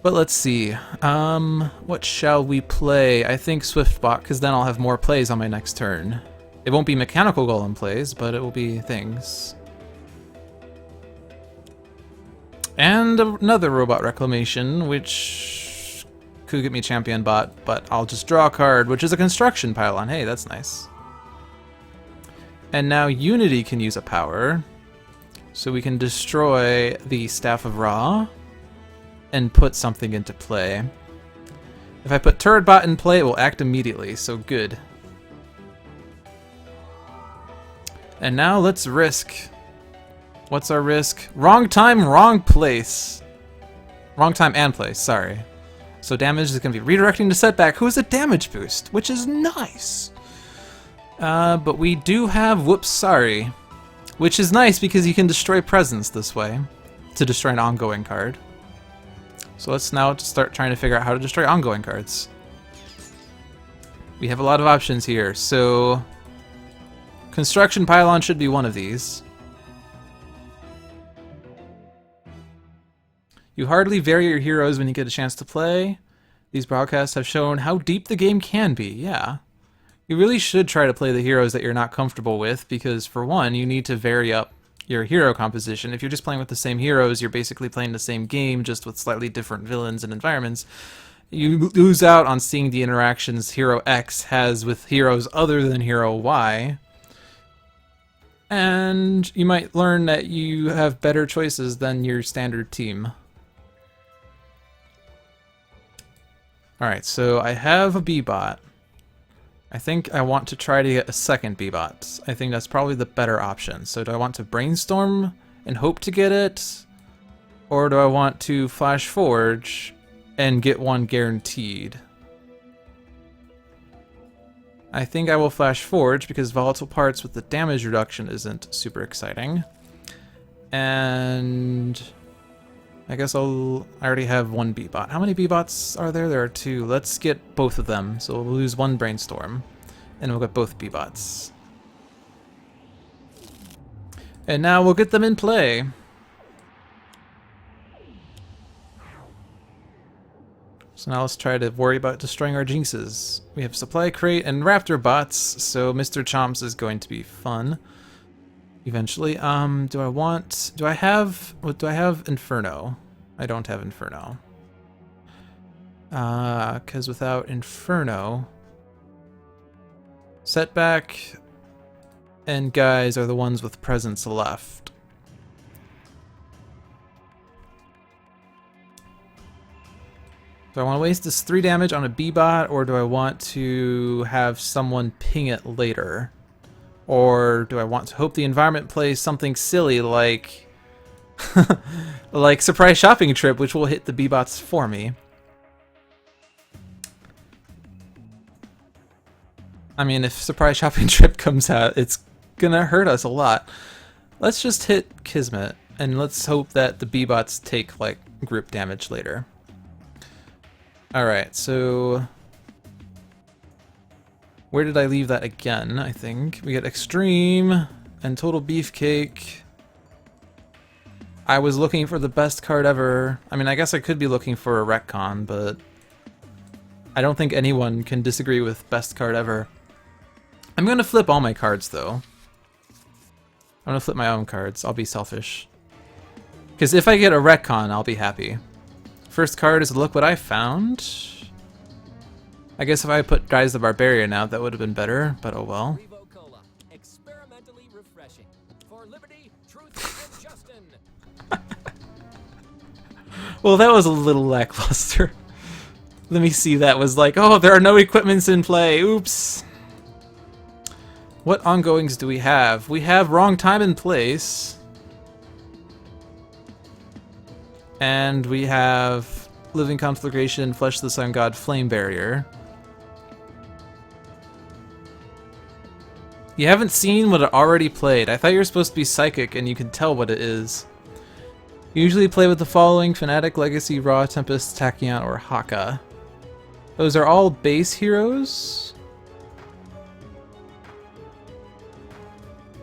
But let's see, what shall we play? I think Swiftbot, because then I'll have more plays on my next turn. It won't be Mechanical Golem plays, but it will be things. And another Robot Reclamation, which could get me Champion Bot, but I'll just draw a card, which is a Construction Pylon. Hey, that's nice. And now Unity can use a power, so we can destroy the Staff of Ra and put something into play. If I put Turret Bot in play, it will act immediately, so good. And now let's risk. What's our risk? Wrong time, wrong place. Wrong time and place, sorry. So damage is going to be redirecting to Setback, who is a damage boost, which is nice. But we do have Whoops Sorry, which is nice because you can destroy presence this way to destroy an ongoing card. So let's now start trying to figure out how to destroy ongoing cards. We have a lot of options here, so Construction Pylon should be one of these. You hardly vary your heroes when you get a chance to play. These broadcasts have shown how deep the game can be, yeah. You really should try to play the heroes that you're not comfortable with, because for one, you need to vary up your hero composition. If you're just playing with the same heroes, you're basically playing the same game, just with slightly different villains and environments. You lose out on seeing the interactions Hero X has with heroes other than Hero Y. And you might learn that you have better choices than your standard team. Alright, so I have a B-Bot. I think I want to try to get a second B-Bot. I think that's probably the better option. So do I want to Brainstorm and hope to get it? Or do I want to Flash Forge and get one guaranteed? I think I will Flash Forge because Volatile Parts with the damage reduction isn't super exciting. And I guess I already have one B-Bot. How many B-Bots are there? There are 2. Let's get both of them. So we'll lose one Brainstorm, and we'll get both B-Bots. And now we'll get them in play. So now let's try to worry about destroying our Jinxes. We have Supply Crate and Raptor Bots, so Mr. Chomps is going to be fun. Eventually. Do I have Inferno? I don't have Inferno. Because without Inferno, Setback and Guise are the ones with presence left. Do I want to waste this 3 damage on a B-Bot, or do I want to have someone ping it later? Or do I want to hope the environment plays something silly like like Surprise Shopping Trip, which will hit the B-Bots for me? I mean, if Surprise Shopping Trip comes out, it's gonna hurt us a lot. Let's just hit Kismet, and let's hope that the B-Bots take, like, group damage later. Alright, so where did I leave that again? I think we get Extreme and Total Beefcake. I was looking for the best card ever. I mean, I guess I could be looking for a Retcon, but I don't think anyone can disagree with best card ever. I'm gonna flip all my cards though. I'm gonna flip my own cards. I'll be selfish. Because if I get a retcon, I'll be happy. First card is look what I found. I guess if I put Guise the Barbarian out, that would have been better, but oh well.
Experimentally refreshing. For liberty, truth, and justice.
Well, that was a little lackluster. Let me see, that was like, oh, there are no equipments in play. Oops. What ongoings do we have? We have Wrong Time and Place. And we have Living Conflagration, Flesh of the Sun God, Flame Barrier. You haven't seen what it already played. I thought you were supposed to be psychic and you could tell what it is. You usually play with the following: Fnatic, Legacy, Raw, Tempest, Tachyon, or Haka. Those are all base heroes.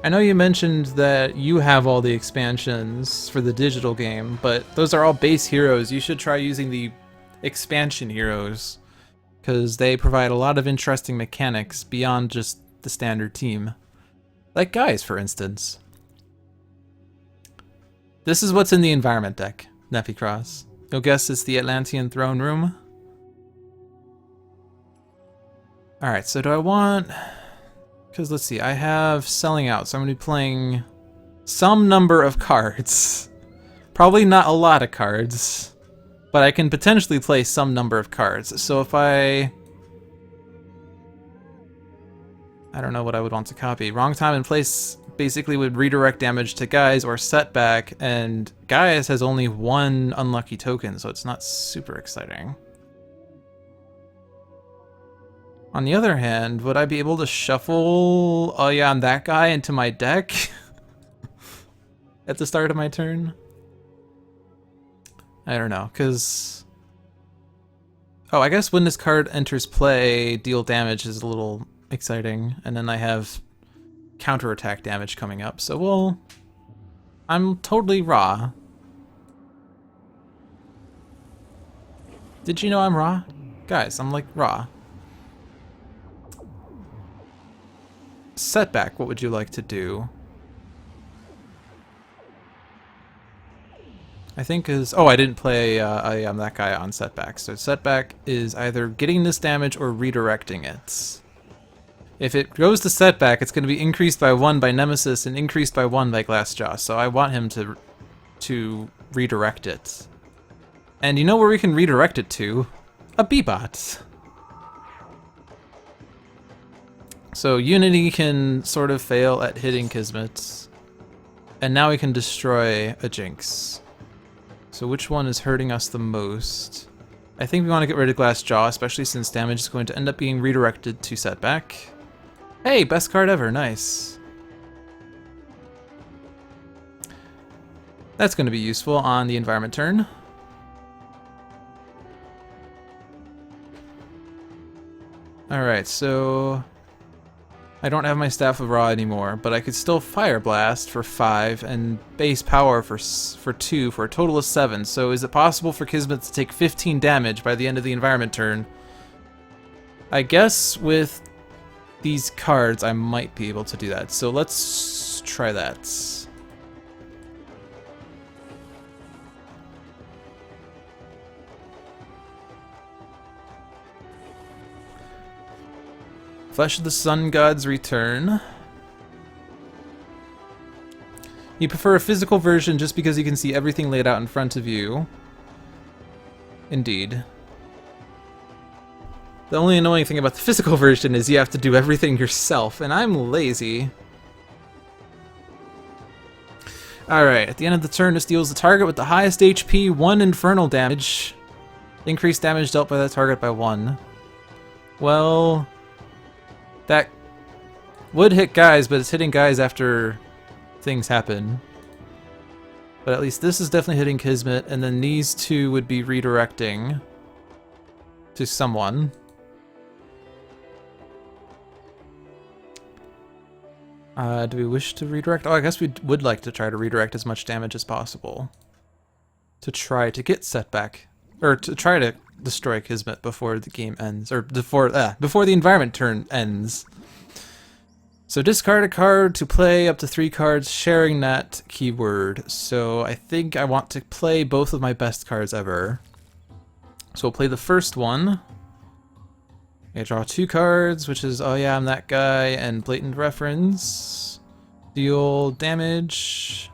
I know you mentioned that you have all the expansions for the digital game, but those are all base heroes. You should try using the expansion heroes, because they provide a lot of interesting mechanics beyond just the standard team. Like Guise, for instance. This is what's in the environment deck, Nephi-Cross. You'll guess it's the Atlantean throne room. Alright, so do I want... Because let's see, I have selling out, so I'm going to be playing some number of cards. Probably not a lot of cards, but I can potentially play some number of cards. So if I don't know what I would want to copy. Wrong Time and Place basically would redirect damage to Guise or Setback, and Guise has only one unlucky token, so it's not super exciting. On the other hand, would I be able to shuffle on that guy into my deck at the start of my turn? I don't know, because... Oh, I guess when this card enters play, deal damage is a little exciting, and then I have counterattack damage coming up, so well, I'm totally raw. Did you know I'm raw? Guys, I'm like raw. Setback, what would you like to do? I think is... Oh, I didn't play that guy on Setback. So Setback is either getting this damage or redirecting it. If it goes to Setback, it's going to be increased by 1 by Nemesis and increased by 1 by Glassjaw. So I want him to redirect it. And you know where we can redirect it to? A B-Bot. So Unity can sort of fail at hitting Kismet, and now we can destroy a Jinx. So which one is hurting us the most? I think we want to get rid of Glassjaw, especially since damage is going to end up being redirected to Setback. Hey, best card ever, nice. That's going to be useful on the environment turn. Alright, so... I don't have my Staff of Ra anymore, but I could still Fire Blast for 5 and base power for 2 for a total of 7. So is it possible for Kismet to take 15 damage by the end of the environment turn? I guess with these cards I might be able to do that. So let's try that. Flesh of the Sun God's return. You prefer a physical version just because you can see everything laid out in front of you. Indeed. The only annoying thing about the physical version is you have to do everything yourself, and I'm lazy. Alright, at the end of the turn, this deals the target with the highest HP 1 infernal damage. Increase damage dealt by that target by 1. Well... that would hit Guise, but it's hitting Guise after things happen. But at least this is definitely hitting Kismet, and then these two would be redirecting to someone. Do we wish to redirect? Oh, I guess we would like to try to redirect as much damage as possible. To try to get Setback. Or to try to destroy Kismet before the game ends. Or before the environment turn ends. So discard a card to play up to 3 cards sharing that keyword. So I think I want to play both of my best cards ever. So we'll play the first one. I draw 2 cards, which is, oh yeah, I'm that guy, and Blatant Reference. Deal damage.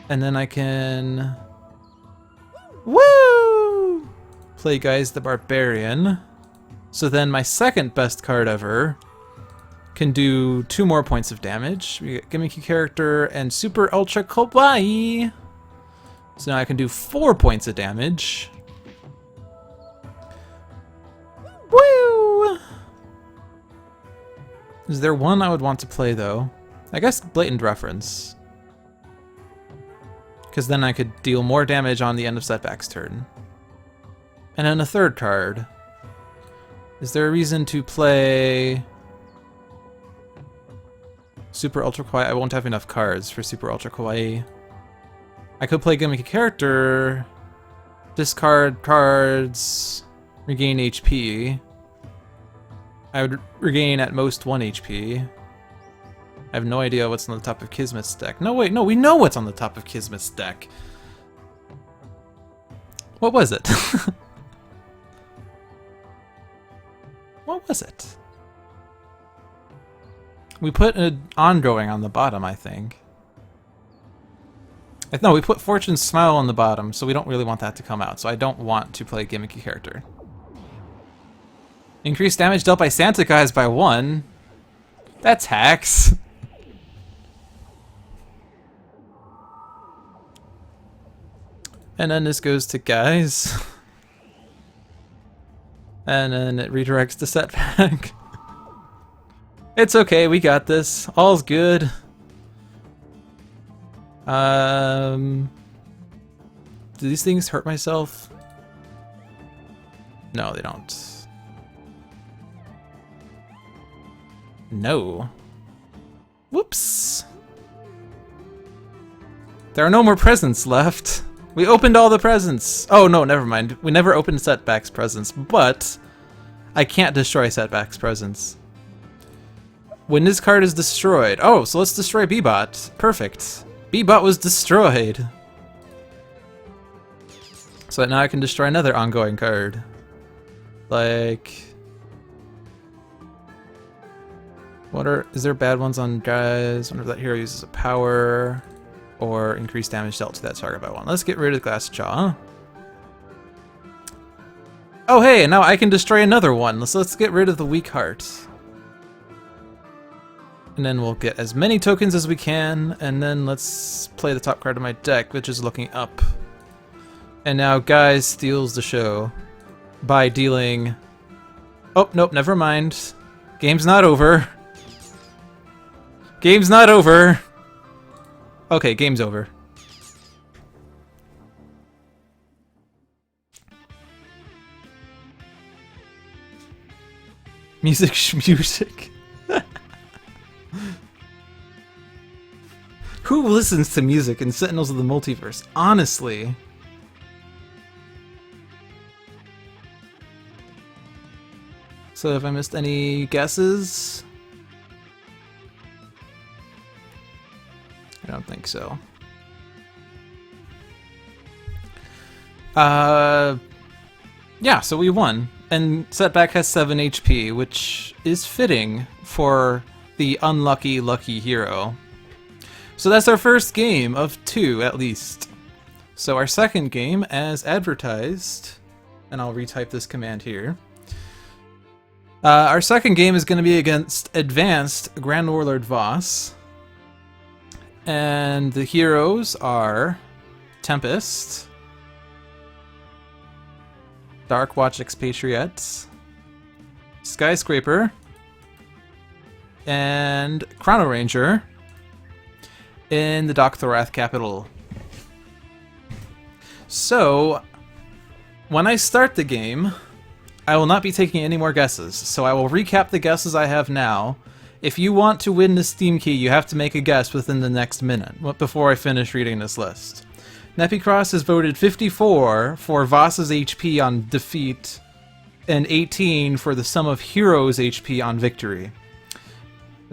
And then I can... Woo! Play Guise the Barbarian. So then my second best card ever can do 2 more points of damage. We get Gimmicky Character and Super Ultra Kawaii. So now I can do 4 points of damage. Woo! Is there one I would want to play though? I guess Blatant Reference. Because then I could deal more damage on the end of Setback's turn. And then a third card. Is there a reason to play Super Ultra Kawaii? I won't have enough cards for Super Ultra Kawaii. I could play Gimmicky Character, discard cards, regain HP. I would regain at most 1 HP. I have no idea what's on the top of Kismet's deck. No, wait, no, we know what's on the top of Kismet's deck. What was it? What was it? We put an ongoing on the bottom, I think. No, we put Fortune's Smile on the bottom, so we don't really want that to come out. So I don't want to play Gimmicky Character. Increased damage dealt by Santa Guise by 1. That's hacks. And then this goes to Guise. And then it redirects to Setback. It's okay, we got this. All's good. Do these things hurt myself? No, they don't. No. Whoops. There are no more presents left. We opened all the presents. Oh no, never mind. We never opened Setback's presents, but I can't destroy Setback's presents. When this card is destroyed... Oh, so let's destroy B-Bot. Perfect. B-Bot was destroyed. So that now I can destroy another ongoing card. Like... Is there bad ones on Guise? Wonder if that hero uses a power... or increased damage dealt to that target by 1. Let's get rid of Glass Jaw. Oh hey, and now I can destroy another one. So let's get rid of the Weak Heart. And then we'll get as many tokens as we can, and then let's play the top card of my deck, which is Looking Up. And now Guise steals the show by dealing... Oh, nope, never mind. Game's not over. Game's not over. Okay, game's over. Music. Who listens to music in Sentinels of the Multiverse? Honestly. So have I missed any guesses? I don't think so. Yeah, so we won. And Setback has 7 HP, which is fitting for the unlucky lucky hero. So that's our first game of 2, at least. So our second game, as advertised, and I'll retype this command here. Our second game is going to be against Advanced Grand Warlord Voss. And the heroes are Tempest, Darkwatch Expatriette, Skyscraper, and Chrono-Ranger in the Dok'Thorath capital. So, when I start the game, I will not be taking any more guesses, so I will recap the guesses I have now. If you want to win the Steam key, you have to make a guess within the next minute, before I finish reading this list. Nepicross has voted 54 for Voss's HP on defeat, and 18 for the sum of heroes' HP on victory.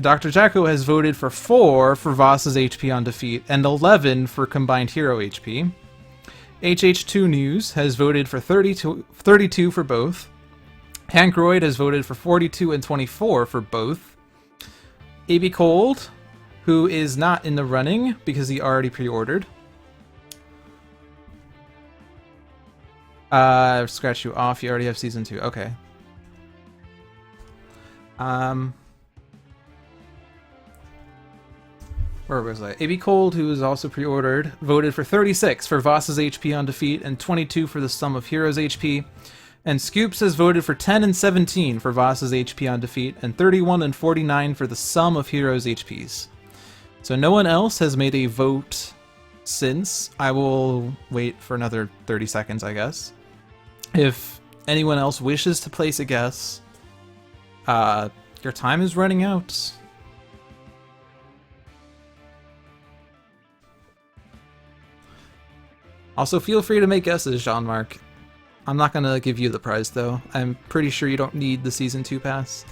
Dr. Jacko has voted for 4 for Voss's HP on defeat and 11 for combined hero HP. HH2 News has voted for 32 for both. Hankroyd has voted for 42 and 24 for both. AB Cold, who is not in the running because he already pre-ordered. Scratch you off, you already have Season 2. Okay. Where was I? AB Cold, who is also pre-ordered, voted for 36 for Voss's HP on defeat and 22 for the sum of heroes' HP. And Scoops has voted for 10 and 17 for Voss's HP on defeat and 31 and 49 for the sum of heroes' HPs. So no one else has made a vote since. I will wait for another 30 seconds, I guess. If anyone else wishes to place a guess, your time is running out. Also, feel free to make guesses, Jean-Marc. I'm not gonna give you the prize, though. I'm pretty sure you don't need the Season 2 pass.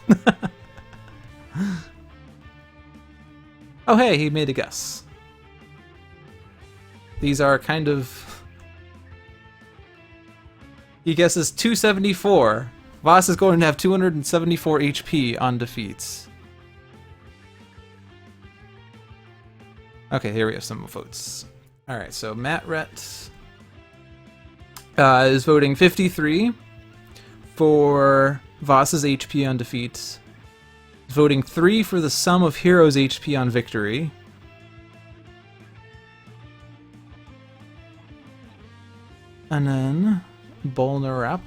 Oh hey, he made a guess. These are kind of... He guesses 274. Voss is going to have 274 HP on defeats. Okay, here we have some votes. Alright, so Matt Rett is voting 53 for Voss's HP on defeat. Voting 3 for the sum of heroes' HP on victory. And then Bolnarap.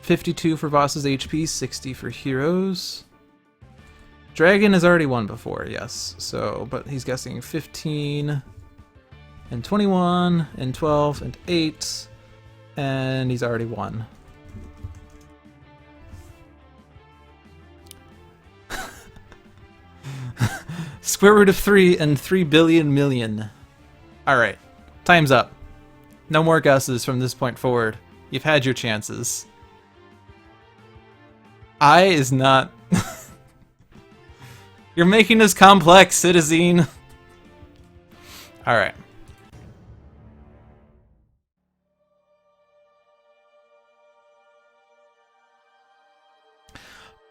52 for Voss's HP, 60 for heroes. Dragon has already won before, yes. So, but he's guessing 15 and 21 and 12 and 8, and he's already won. Square root of 3 and 3 billion million. Alright, time's up. No more guesses from this point forward. You've had your chances. I is not... You're making this complex, Citizen. Alright.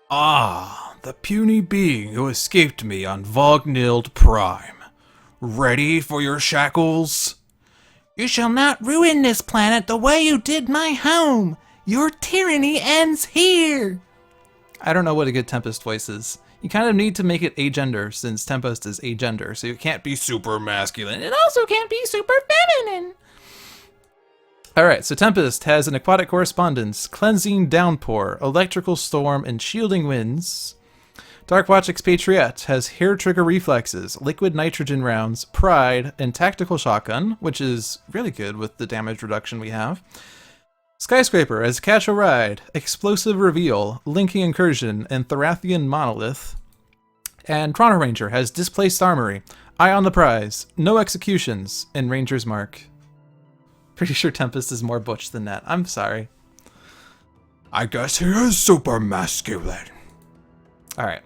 Ah, the puny being who escaped me on Vognhild Prime. Ready for your shackles? You shall not ruin this planet the way you did my home. Your tyranny ends here. I don't know what a good Tempest voice is. You kind of need to make it agender, since Tempest is agender, so you can't be super masculine. It also can't be super feminine. Alright, so Tempest has an aquatic correspondence, cleansing downpour, electrical storm, and shielding winds. Darkwatch Expatriette has hair trigger reflexes, liquid nitrogen rounds, pride, and tactical shotgun, which is really good with the damage reduction we have. Skyscraper has catch a ride, explosive reveal, linking incursion, and Thorathian monolith. And Chrono-Ranger has displaced armory, eye on the prize, no executions, and Ranger's mark. Pretty sure Tempest is more butch than that. I'm sorry. I guess he is super masculine. Alright.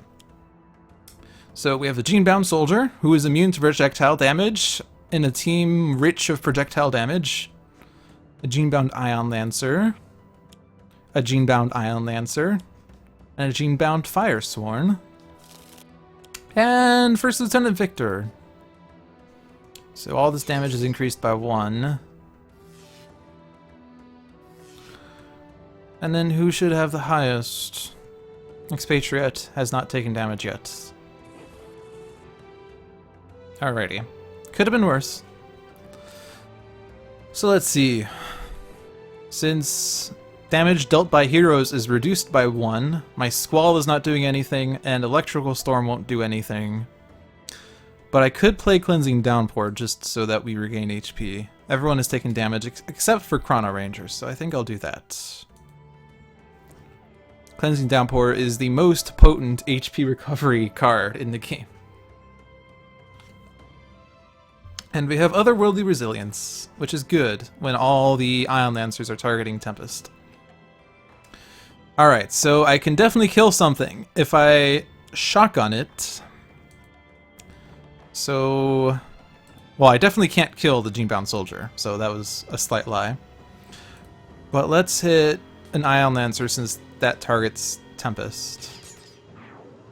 So we have the Gene-Bound Soldier, who is immune to projectile damage, in a team rich of projectile damage. A Gene-Bound Ion Lancer. A Gene-Bound Ion Lancer. And a Gene-Bound Firesworn. And First Lieutenant Victor. So all this damage is increased by 1. And then who should have the highest? Expatriette has not taken damage yet. Alrighty. Could have been worse. So let's see. Since damage dealt by heroes is reduced by 1, my Squall is not doing anything, and Electrical Storm won't do anything. But I could play Cleansing Downpour just so that we regain HP. Everyone has taken damage except for Chrono-Ranger, so I think I'll do that. Cleansing Downpour is the most potent HP recovery card in the game. And we have Otherworldly Resilience, which is good when all the Ion Lancers are targeting Tempest. Alright, so I can definitely kill something if I shotgun it. So, well, I definitely can't kill the Gene-bound soldier, so that was a slight lie. But let's hit an Ion Lancer since that targets Tempest.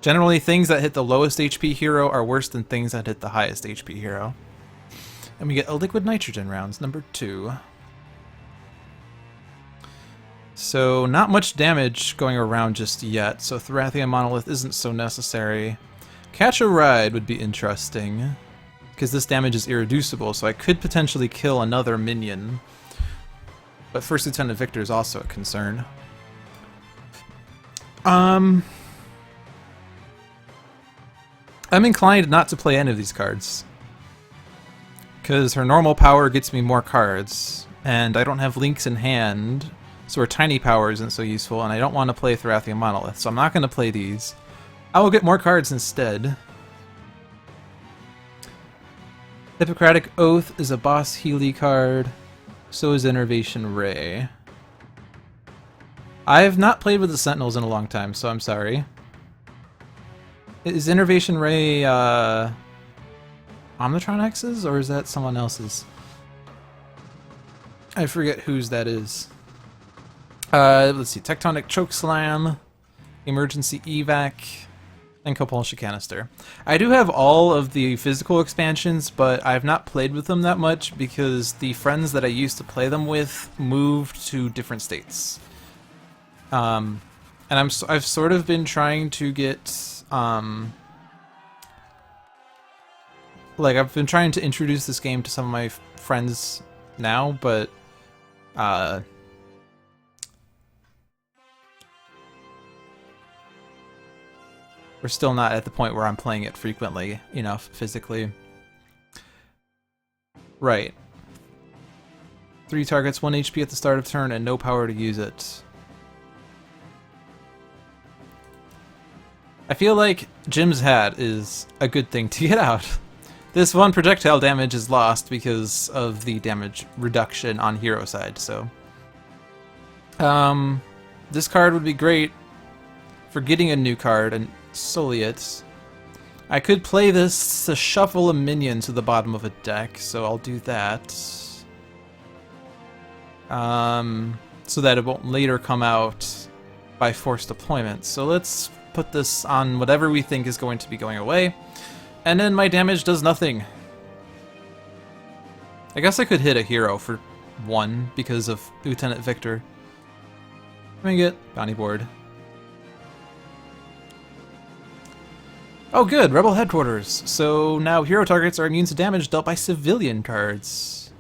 Generally, things that hit the lowest HP hero are worse than things that hit the highest HP hero. And we get a liquid nitrogen rounds, number 2. So not much damage going around just yet, so Thorathian Monolith isn't so necessary. Catch a Ride would be interesting, because this damage is irreducible, so I could potentially kill another minion. But First Lieutenant Victor is also a concern. I'm inclined not to play any of these cards, because her normal power gets me more cards, and I don't have links in hand, so her tiny power isn't so useful, and I don't want to play Thorathian Monolith, so I'm not going to play these. I will get more cards instead. Hippocratic Oath is a boss Healy card, so is Innervation Ray. I have not played with the Sentinels in a long time, so I'm sorry. Is Innervation Ray Omnitron X's, or is that someone else's? I forget whose that is. Let's see, Tectonic Chokeslam, Emergency Evac, and Compulsion Canister. I do have all of the physical expansions, but I've not played with them that much because the friends that I used to play them with moved to different states. And I've sort of been trying to get, like, I've been trying to introduce this game to some of my friends now, but, we're still not at the point where I'm playing it frequently enough physically. Right. 3 targets, 1 HP at the start of turn, and no power to use it. I feel like Jim's hat is a good thing to get out. This one projectile damage is lost because of the damage reduction on hero side, so... this card would be great for getting a new card, and solely it. I could play this to shuffle a minion to the bottom of a deck, so I'll do that. So that it won't later come out by forced deployment. So let's put this on whatever we think is going to be going away, and then my damage does nothing. I guess I could hit a hero for 1 because of Lieutenant Victor. Let me get bounty board. Oh good, Rebel Headquarters. So now hero targets are immune to damage dealt by civilian cards.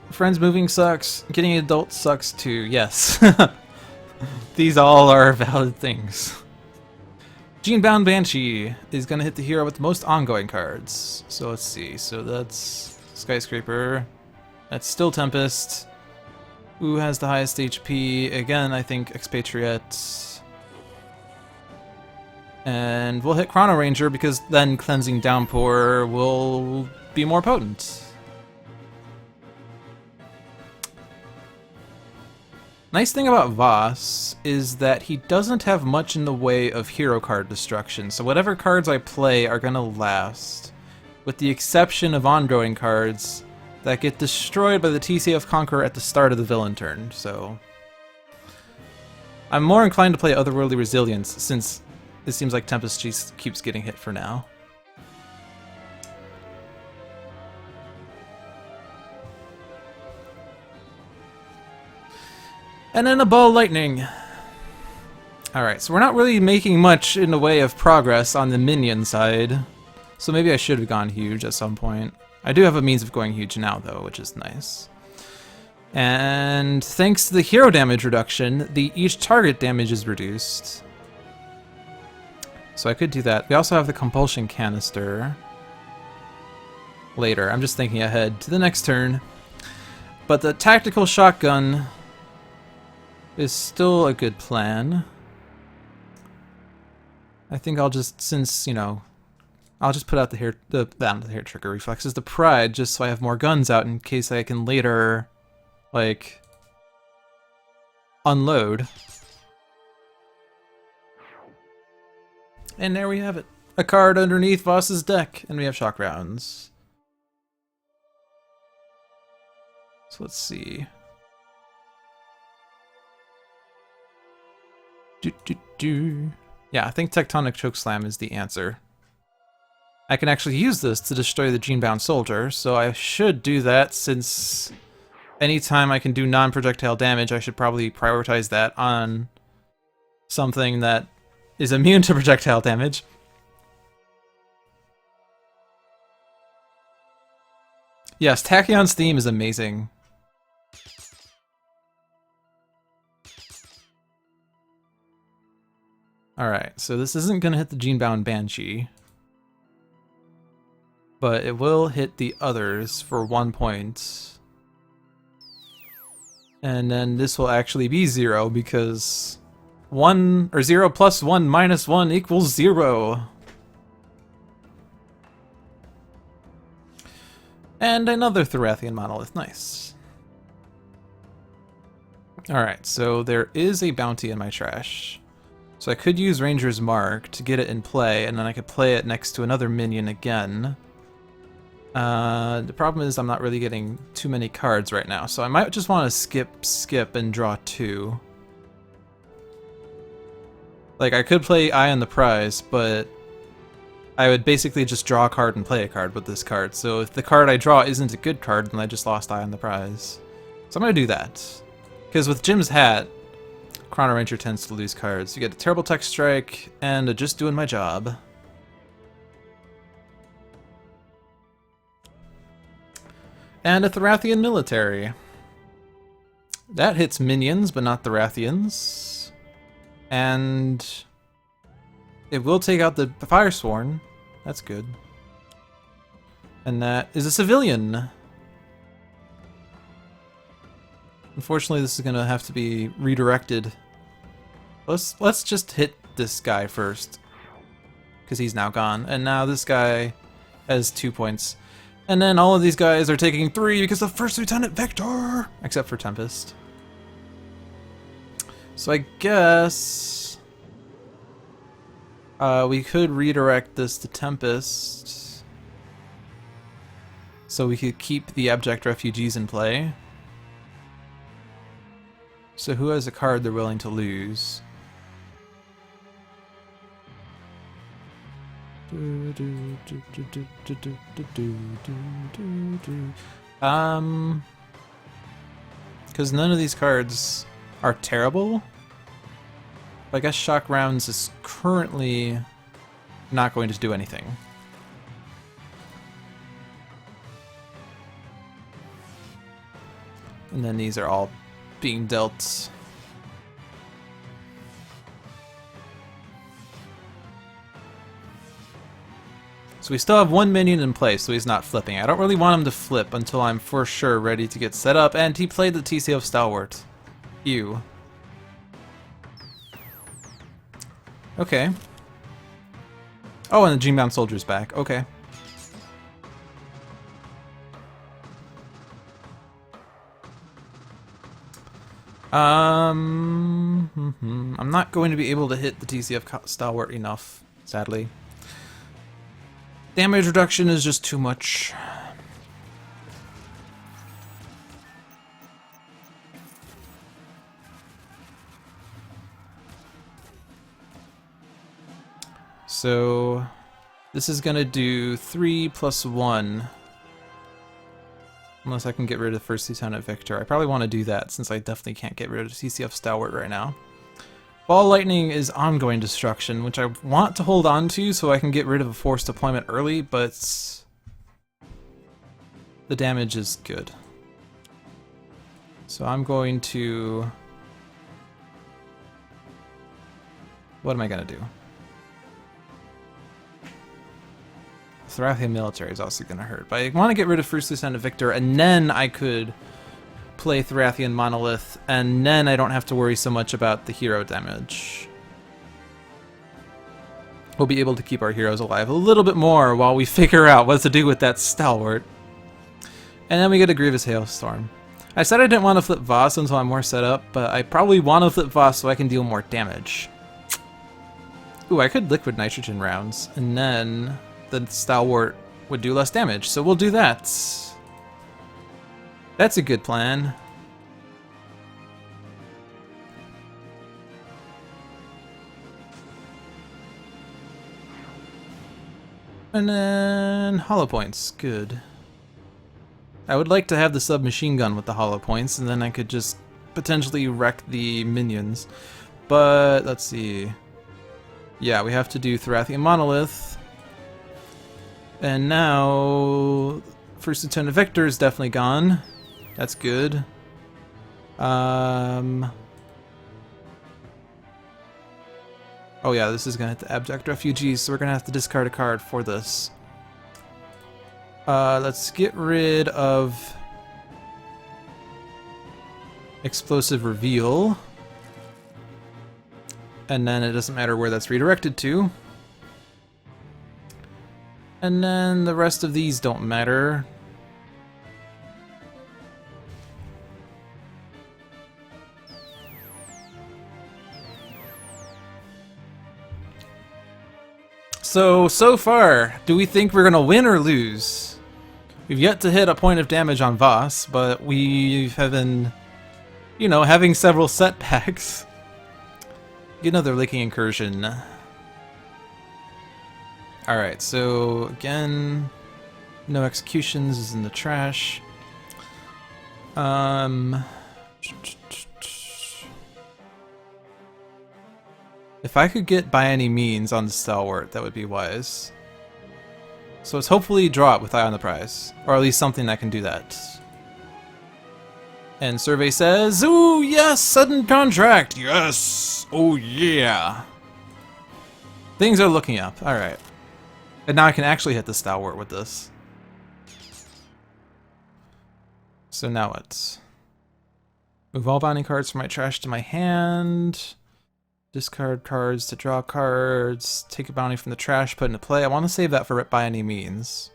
Friends moving sucks. Getting an adult sucks too. Yes. These all are valid things. Gene-bound Banshee is going to hit the hero with the most ongoing cards. So let's see. So that's Skyscraper. That's still Tempest. Who has the highest HP? Again, I think Expatriette. And we'll hit Chrono-Ranger because then Cleansing Downpour will be more potent. Nice thing about Voss is that he doesn't have much in the way of hero card destruction, so whatever cards I play are gonna last, with the exception of ongoing cards that get destroyed by the TCF Conqueror at the start of the villain turn, so... I'm more inclined to play Otherworldly Resilience, since it seems like Tempest just keeps getting hit for now. And then a Ball Lightning. Alright, so we're not really making much in the way of progress on the minion side, so maybe I should have gone huge at some point. I do have a means of going huge now, though, which is nice. And thanks to the hero damage reduction, the each target damage is reduced. So I could do that. We also have the Compulsion Canister later. I'm just thinking ahead to the next turn. But the Tactical Shotgun is still a good plan. I think I'll just, since, you know, I'll just put out the hair trigger reflexes, the Pride, just so I have more guns out in case I can later... like, unload. And there we have it. A card underneath Voss's deck, and we have shock rounds. So let's see. Yeah, I think Tectonic Chokeslam is the answer. I can actually use this to destroy the Gene-bound soldier, so I should do that since anytime I can do non-projectile damage, I should probably prioritize that on something that is immune to projectile damage. Yes, Tachyon's theme is amazing. Alright, so this isn't going to hit the Gene-bound Banshee. But it will hit the others for 1 point. And then this will actually be 0 because 1 or 0 plus 1 minus 1 equals 0. And another Thorathian monolith, nice. Alright, so there is a bounty in my trash. So I could use Ranger's Mark to get it in play, and then I could play it next to another minion again. The problem is I'm not really getting too many cards right now, so I might just want to skip, and draw 2. Like, I could play Eye on the Prize, but I would basically just draw a card and play a card with this card. So if the card I draw isn't a good card, then I just lost Eye on the Prize. So I'm going to do that. Because with Jim's Hat, Chrono-Ranger tends to lose cards. You get a Terrible Tech Strike, and a Just Doing My Job. And a Thorathian Military. That hits minions, but not Thorathians. And it will take out the Firesworn. That's good. And that is a civilian. Unfortunately, this is going to have to be redirected. Let's just hit this guy first. Because he's now gone. And now this guy has 2 points. And then all of these guys are taking 3 because of First Lieutenant Victor! Except for Tempest. So I guess we could redirect this to Tempest. So we could keep the Abject Refugees in play. So who has a card they're willing to lose? Because none of these cards are terrible. But I guess Shock Rounds is currently not going to do anything. And then these are all being dealt. So we still have 1 minion in place, so he's not flipping. I don't really want him to flip until I'm for sure ready to get set up, and he played the TCO Stalwart. Ew. Okay. Oh, and the Gene-bound Soldier's back. Okay. I'm not going to be able to hit the TCF Stalwart enough, sadly. Damage reduction is just too much. So this is gonna do 3 plus 1. Unless I can get rid of First Lieutenant Victor. I probably want to do that since I definitely can't get rid of TCF Stalwart right now. Ball Lightning is ongoing destruction, which I want to hold on to so I can get rid of a forced deployment early, but the damage is good. So I'm going to... What am I going to do? Thorathian Military is also going to hurt, but I want to get rid of First Lieutenant Victor, and then I could play Thorathian Monolith, and then I don't have to worry so much about the hero damage. We'll be able to keep our heroes alive a little bit more while we figure out what to do with that Stalwart. And then we get a Grievous Hailstorm. I said I didn't want to flip Voss until I'm more set up, but I probably want to flip Voss so I can deal more damage. Ooh, I could liquid nitrogen rounds, and then the Stalwart would do less damage, so we'll do that. That's a good plan. And then hollow points, good. I would like to have the submachine gun with the hollow points, and then I could just potentially wreck the minions. But let's see. Yeah, we have to do Thorathian Monolith. And now First Lieutenant Victor is definitely gone. That's good. Oh yeah, this is gonna hit the abject refugees, so we're gonna have to discard a card for this. Let's get rid of Explosive Reveal. And then it doesn't matter where that's redirected to. And then the rest of these don't matter. So far, do we think we're gonna win or lose? We've yet to hit a point of damage on Voss, but we have been, you know, having several setbacks. Get another Licking Incursion. Alright, so again, no executions is in the trash. If I could get by any means on the Stalwart, that would be wise. So let's hopefully draw it with Eye on the Prize, or at least something that can do that. And Survey says, ooh, yes, sudden contract, yes, oh yeah. Things are looking up, alright. And now I can actually hit the Stalwart with this. So now what? Move all binding cards from my trash to my hand. Discard cards to draw cards. Take a bounty from the trash, put into play. I want to save that for by any means.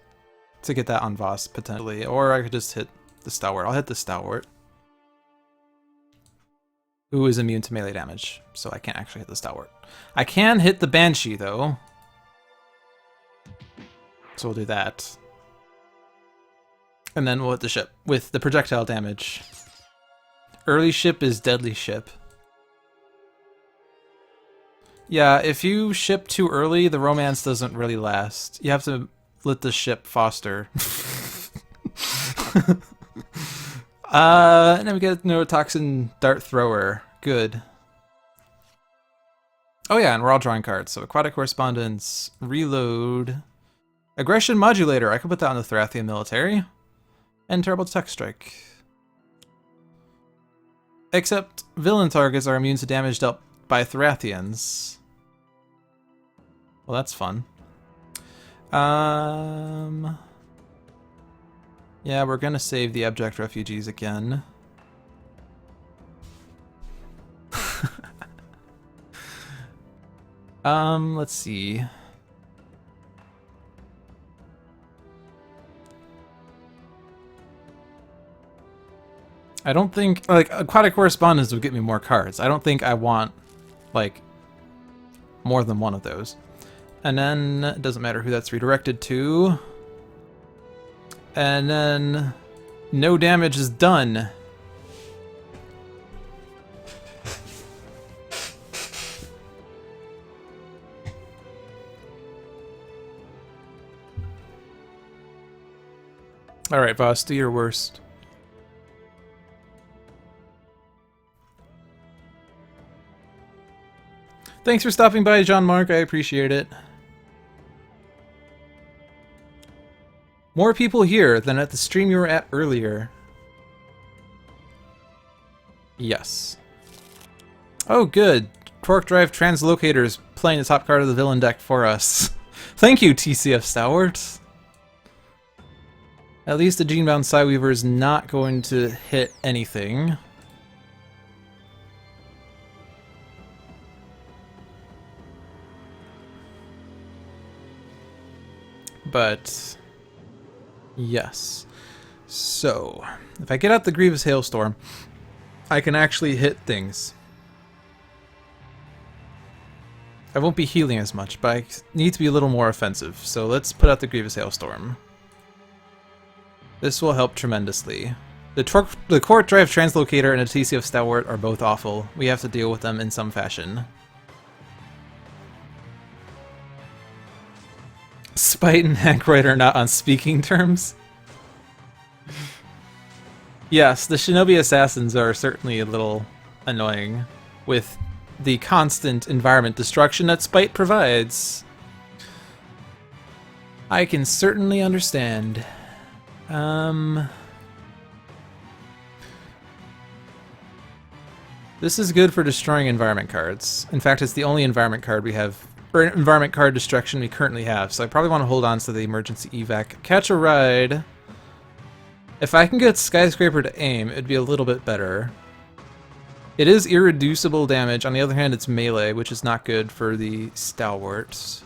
To get that on Voss, potentially. Or I could just hit the Stalwart. I'll hit the Stalwart. Who is immune to melee damage, so I can't actually hit the Stalwart. I can hit the Banshee, though. So we'll do that. And then we'll hit the ship with the projectile damage. Early ship is deadly ship. Yeah, if you ship too early, the romance doesn't really last. You have to let the ship foster. And then we get Neurotoxin Dart Thrower. Good. Oh yeah, and we're all drawing cards. So Aquatic Correspondence, Reload, Aggression Modulator. I could put that on the Thorathian Military. And Terrible Text Strike. Except villain targets are immune to damage dealt by Thorathians. Well, that's fun. Yeah, we're gonna save the abject refugees again. Let's see. I don't think, like, Aquatic Correspondence would get me more cards. I don't think I want, like, more than one of those. And then, it doesn't matter who that's redirected to. And then, no damage is done. Alright, Voss, do your worst. Thanks for stopping by, Jean-Marc. I appreciate it. More people here than at the stream you were at earlier. Yes. Oh, good. Torque Drive Translocator is playing the top card of the villain deck for us. Thank you, TCF Stalwart. At least the Genebound Psyweaver is not going to hit anything. But yes. So, if I get out the Grievous Hailstorm, I can actually hit things. I won't be healing as much, but I need to be a little more offensive. So let's put out the Grievous Hailstorm. This will help tremendously. The Court Drive Translocator and a TCF Stalwart are both awful. We have to deal with them in some fashion. Spite and Ankroyd are not on speaking terms. Yes, the Shinobi Assassins are certainly a little annoying with the constant environment destruction that Spite provides. I can certainly understand. This is good for destroying environment cards. In fact, it's the only environment card we have, or environment card destruction we currently have, so I probably want to hold on to the emergency evac. Catch a ride. If I can get Skyscraper to aim, it'd be a little bit better. It is irreducible damage. On the other hand, it's melee, which is not good for the Stalwarts.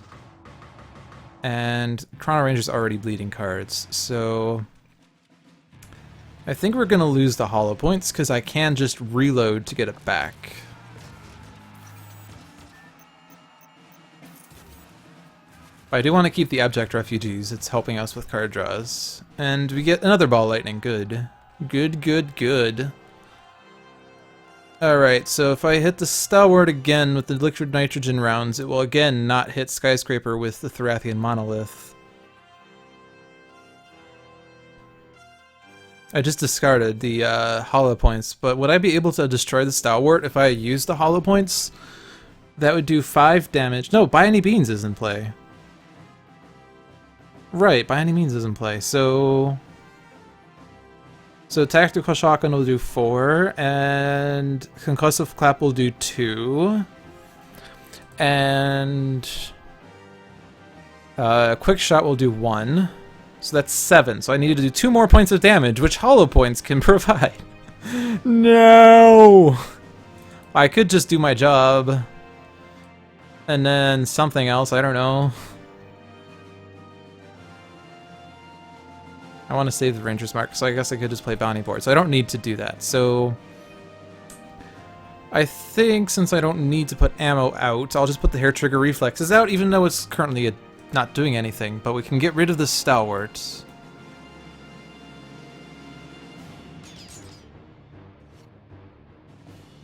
And Chrono-Ranger's already bleeding cards, so I think we're going to lose the hollow points because I can just reload to get it back. But I do want to keep the Abject Refugees. It's helping us with card draws. And we get another Ball Lightning. Good. Good, good, good. Alright, so if I hit the Stalwart again with the Liquid Nitrogen rounds, it will again not hit Skyscraper with the Thorathian Monolith. I just discarded the hollow points, but would I be able to destroy the Stalwart if I used the hollow points? That would do 5 damage. No, By Any Means is in play. Right, By Any Means is in play, so Tactical Shotgun will do 4, and Concussive Clap will do 2, and Quick Shot will do 1, so that's 7. So I needed to do 2 more points of damage, which hollow points can provide. No! I could just do my job, and then something else, I don't know. I want to save the Ranger's Mark, so I guess I could just play Bounty Board. So I don't need to do that. So I think since I don't need to put ammo out, I'll just put the Hair Trigger Reflexes out, even though it's currently not doing anything. But we can get rid of the Stalwart.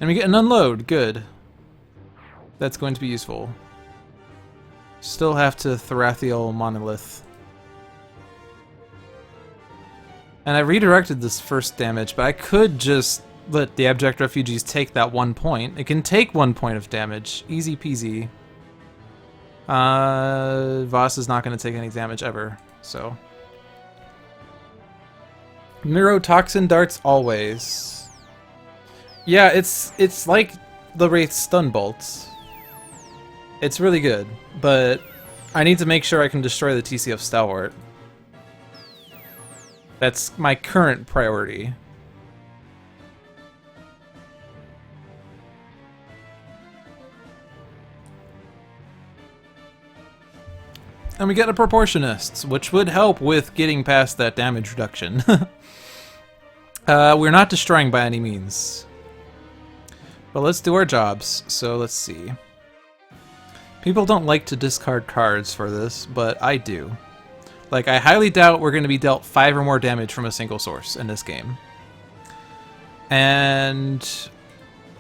And we get an Unload. Good. That's going to be useful. Still have to Thorathial Monolith. And I redirected this first damage, but I could just let the Abject Refugees take that 1 point. It can take 1 point of damage. Easy peasy. Voss is not going to take any damage ever, so. Neurotoxin darts always. Yeah, it's like the Wraith's Stun Bolts. It's really good, but I need to make sure I can destroy the TCF Stalwart. That's my current priority. And we get a Proportionists, which would help with getting past that damage reduction. We're not destroying By Any Means. But let's do our jobs, so let's see. People don't like to discard cards for this, but I do. Like, I highly doubt we're going to be dealt 5 or more damage from a single source in this game. And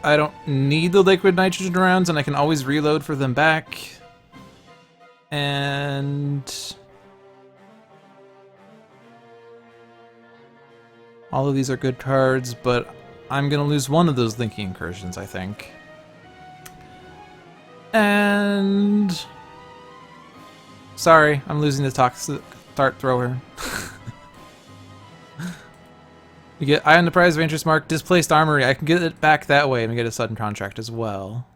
I don't need the Liquid Nitrogen rounds, and I can always reload for them back. And all of these are good cards, but I'm going to lose one of those Linking Incursions, I think. And sorry, I'm losing the Toxic Dart Thrower. We get Eye on the Prize, Ranger's Mark, Displaced Armory. I can get it back that way, and we get a Sudden Contract as well.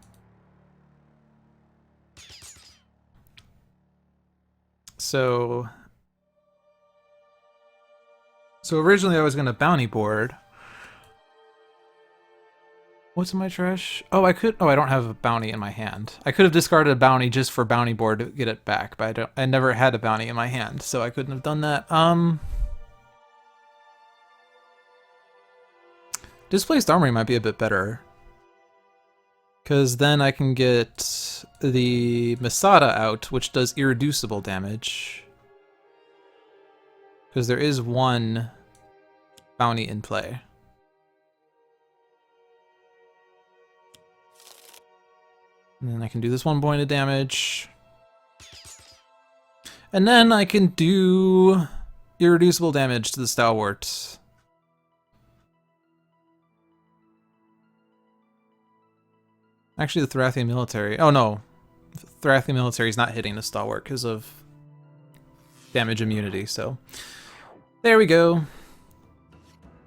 So originally I was going to Bounty Board. What's in my trash? Oh, I don't have a bounty in my hand. I could have discarded a bounty just for Bounty Board to get it back, but I never had a bounty in my hand, so I couldn't have done that. Displaced Armory might be a bit better. Because then I can get the Masada out, which does irreducible damage. Because there is one bounty in play. And then I can do this 1 point of damage. And then I can do irreducible damage to the Stalwart. Actually, the Thorathian military. Oh no. Thorathian military is not hitting the Stalwart because of damage immunity, so. There we go.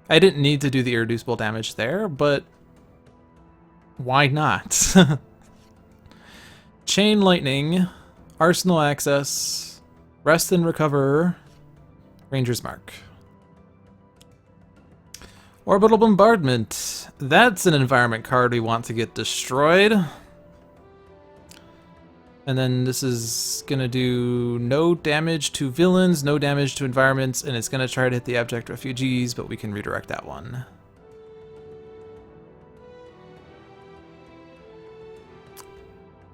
I didn't need to do the irreducible damage there, but why not? Chain Lightning, Arsenal Access, Rest and Recover, Ranger's Mark. Orbital Bombardment. That's an environment card we want to get destroyed. And then this is gonna do no damage to villains, no damage to environments, and it's gonna try to hit the abject refugees, but we can redirect that one.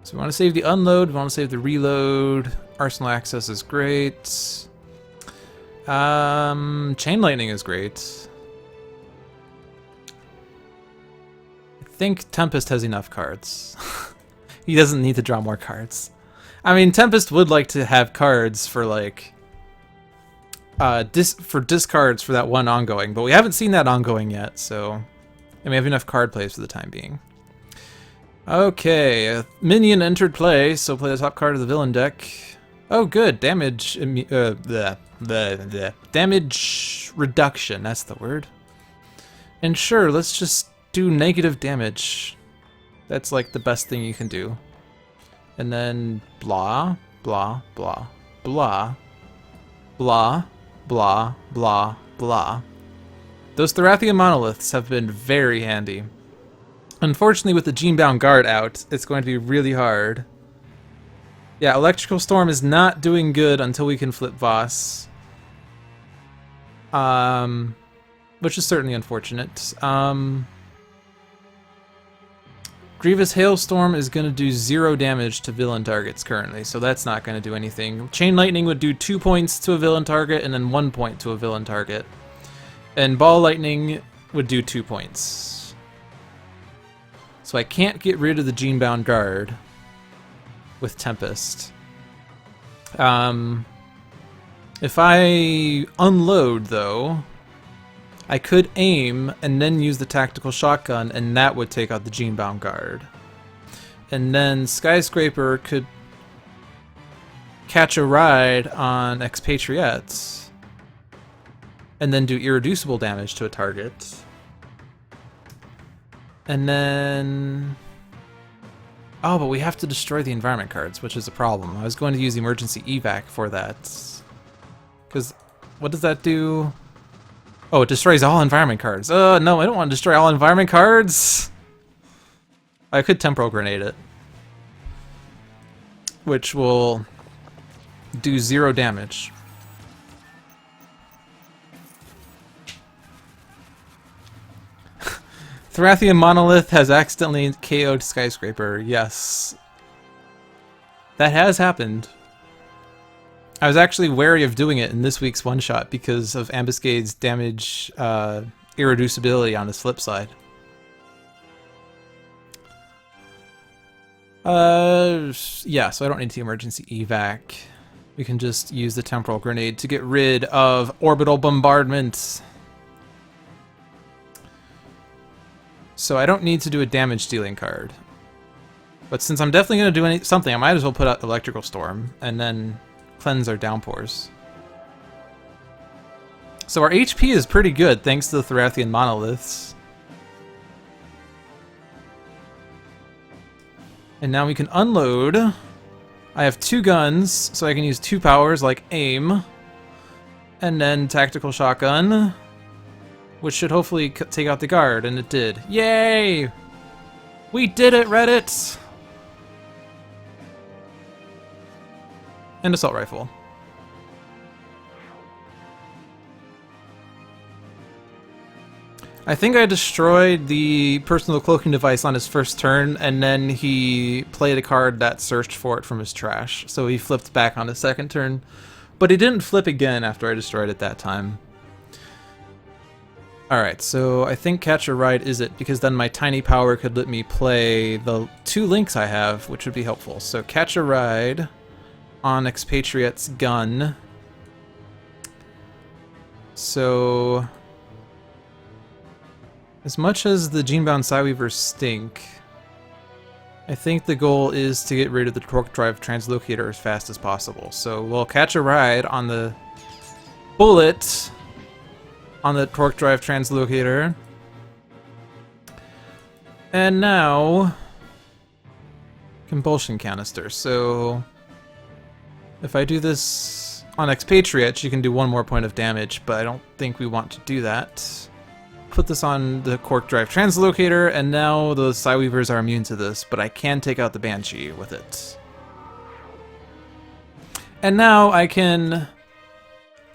So we want to save the unload, we want to save the reload. Arsenal access is great. Chain Lightning is great. I think Tempest has enough cards. He doesn't need to draw more cards. I mean, Tempest would like to have cards for like discards for that one ongoing, but we haven't seen that ongoing yet, so and we have enough card plays for the time being. Okay, a minion entered play, so play the top card of the villain deck. Oh, good, damage. Damage reduction. That's the word. And sure, let's just do negative damage. That's like the best thing you can do. And then blah, blah, blah, blah, blah, blah, blah, blah. Those Thorathian monoliths have been very handy. Unfortunately, with the Genebound Guard out, it's going to be really hard. Yeah, Electrical Storm is not doing good until we can flip Voss. Which is certainly unfortunate. Grievous Hailstorm is going to do 0 damage to villain targets currently, so that's not going to do anything. Chain Lightning would do 2 points to a villain target and then 1 point to a villain target. And Ball Lightning would do 2 points. So I can't get rid of the Genebound Guard with Tempest. If I unload, though, I could aim and then use the tactical shotgun, and that would take out the Genebound Guard. And then Skyscraper could catch a ride on Expatriette and then do irreducible damage to a target. And then... Oh, but we have to destroy the environment cards, which is a problem. I was going to use emergency evac for that. Because, what does that do? Oh, it destroys all environment cards. No, I don't want to destroy all environment cards! I could temporal grenade it. Which will do 0 damage. Thorathian Monolith has accidentally KO'd Skyscraper. Yes. That has happened. I was actually wary of doing it in this week's one-shot because of Ambuscade's damage irreducibility on his flip side. Yeah, so I don't need the emergency evac. We can just use the temporal grenade to get rid of orbital bombardment. So I don't need to do a damage dealing card. But since I'm definitely going to do something, I might as well put out Electrical Storm and then cleanse our downpours. So our HP is pretty good thanks to the Thorathian monoliths. And now we can unload. I have 2 guns, so I can use 2 powers like aim. And then tactical shotgun, which should hopefully take out the guard, and it did. Yay! We did it, Reddit! And assault rifle. I think I destroyed the personal cloaking device on his first turn, and then he played a card that searched for it from his trash. So he flipped back on his second turn. But he didn't flip again after I destroyed it that time. Alright, so I think Catch a Ride is it, because then my tiny power could let me play the 2 links I have, which would be helpful. So Catch a Ride on Expatriette's gun. So as much as the Genebound Psyweavers stink, I think the goal is to get rid of the Torque Drive Translocator as fast as possible. So we'll Catch a Ride on the bullet on the Torque Drive Translocator. And now Compulsion Canister. So if I do this on Expatriette, she can do 1 more point of damage, but I don't think we want to do that. Put this on the Cork Drive Translocator, and now the Psyweavers are immune to this, but I can take out the Banshee with it. And now I can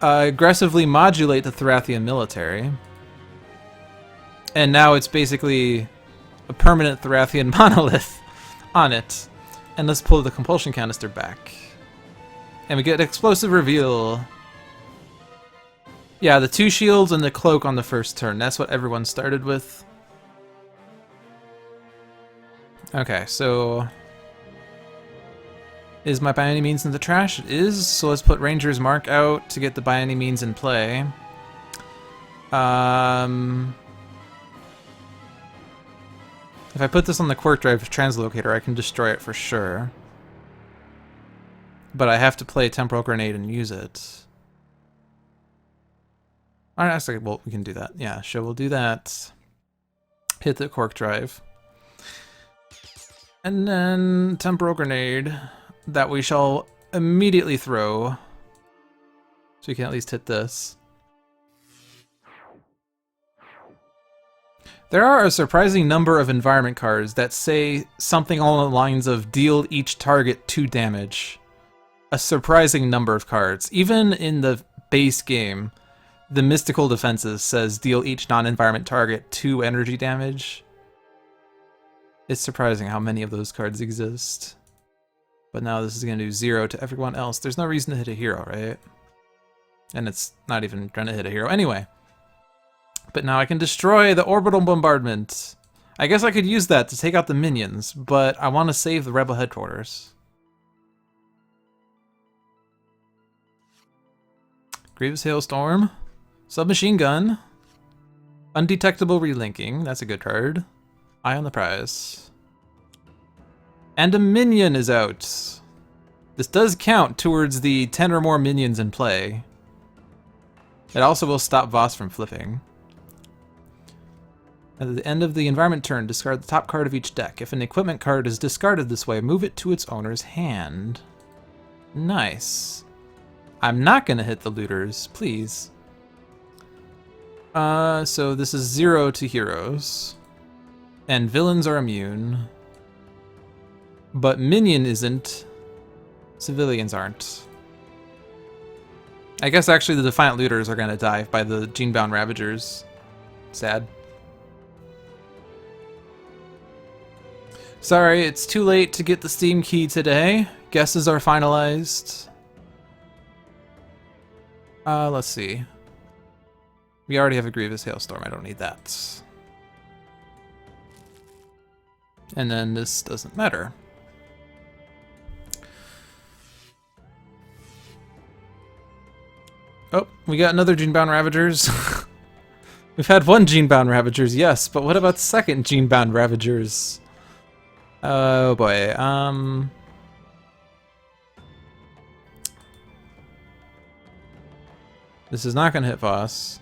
aggressively modulate the Thorathian military. And now it's basically a permanent Thorathian monolith on it. And let's pull the Compulsion Canister back. And we get Explosive Reveal. Yeah, the 2 shields and the cloak on the first turn. That's what everyone started with. Okay, so is my by any means in the trash? It is, so let's put Ranger's Mark out to get the by any means in play. If I put this on the Quark Drive Translocator, I can destroy it for sure. But I have to play Temporal Grenade and use it. Alright, actually, well, we can do that. Yeah, sure, we'll do that. Hit the Quark Drive. And then Temporal Grenade that we shall immediately throw. So we can at least hit this. There are a surprising number of environment cards that say something along the lines of deal each target 2 damage. A surprising number of cards. Even in the base game, the Mystical Defenses says deal each non-environment target 2 energy damage. It's surprising how many of those cards exist. But now this is going to do 0 to everyone else. There's no reason to hit a hero, right? And it's not even going to hit a hero anyway. But now I can destroy the Orbital Bombardment. I guess I could use that to take out the minions, but I want to save the Rebel Headquarters. Grievous Hailstorm. Submachine Gun. Undetectable Relinking. That's a good card. Eye on the prize. And a minion is out. This does count towards the 10 or more minions in play. It also will stop Voss from flipping. At the end of the environment turn, discard the top card of each deck. If an equipment card is discarded this way, move it to its owner's hand. Nice. I'm not gonna hit the looters, please. So this is 0 to heroes. And villains are immune. But minion isn't. Civilians aren't. I guess actually the Defiant Looters are gonna die by the Genebound Ravagers. Sad. Sorry, it's too late to get the Steam key today. Guesses are finalized. Let's see. We already have a Grievous Hailstorm, I don't need that. And then this doesn't matter. Oh, we got another Genebound Ravagers. We've had 1 Genebound Ravagers, yes, but what about second Genebound Ravagers? Oh boy, this is not gonna hit Voss.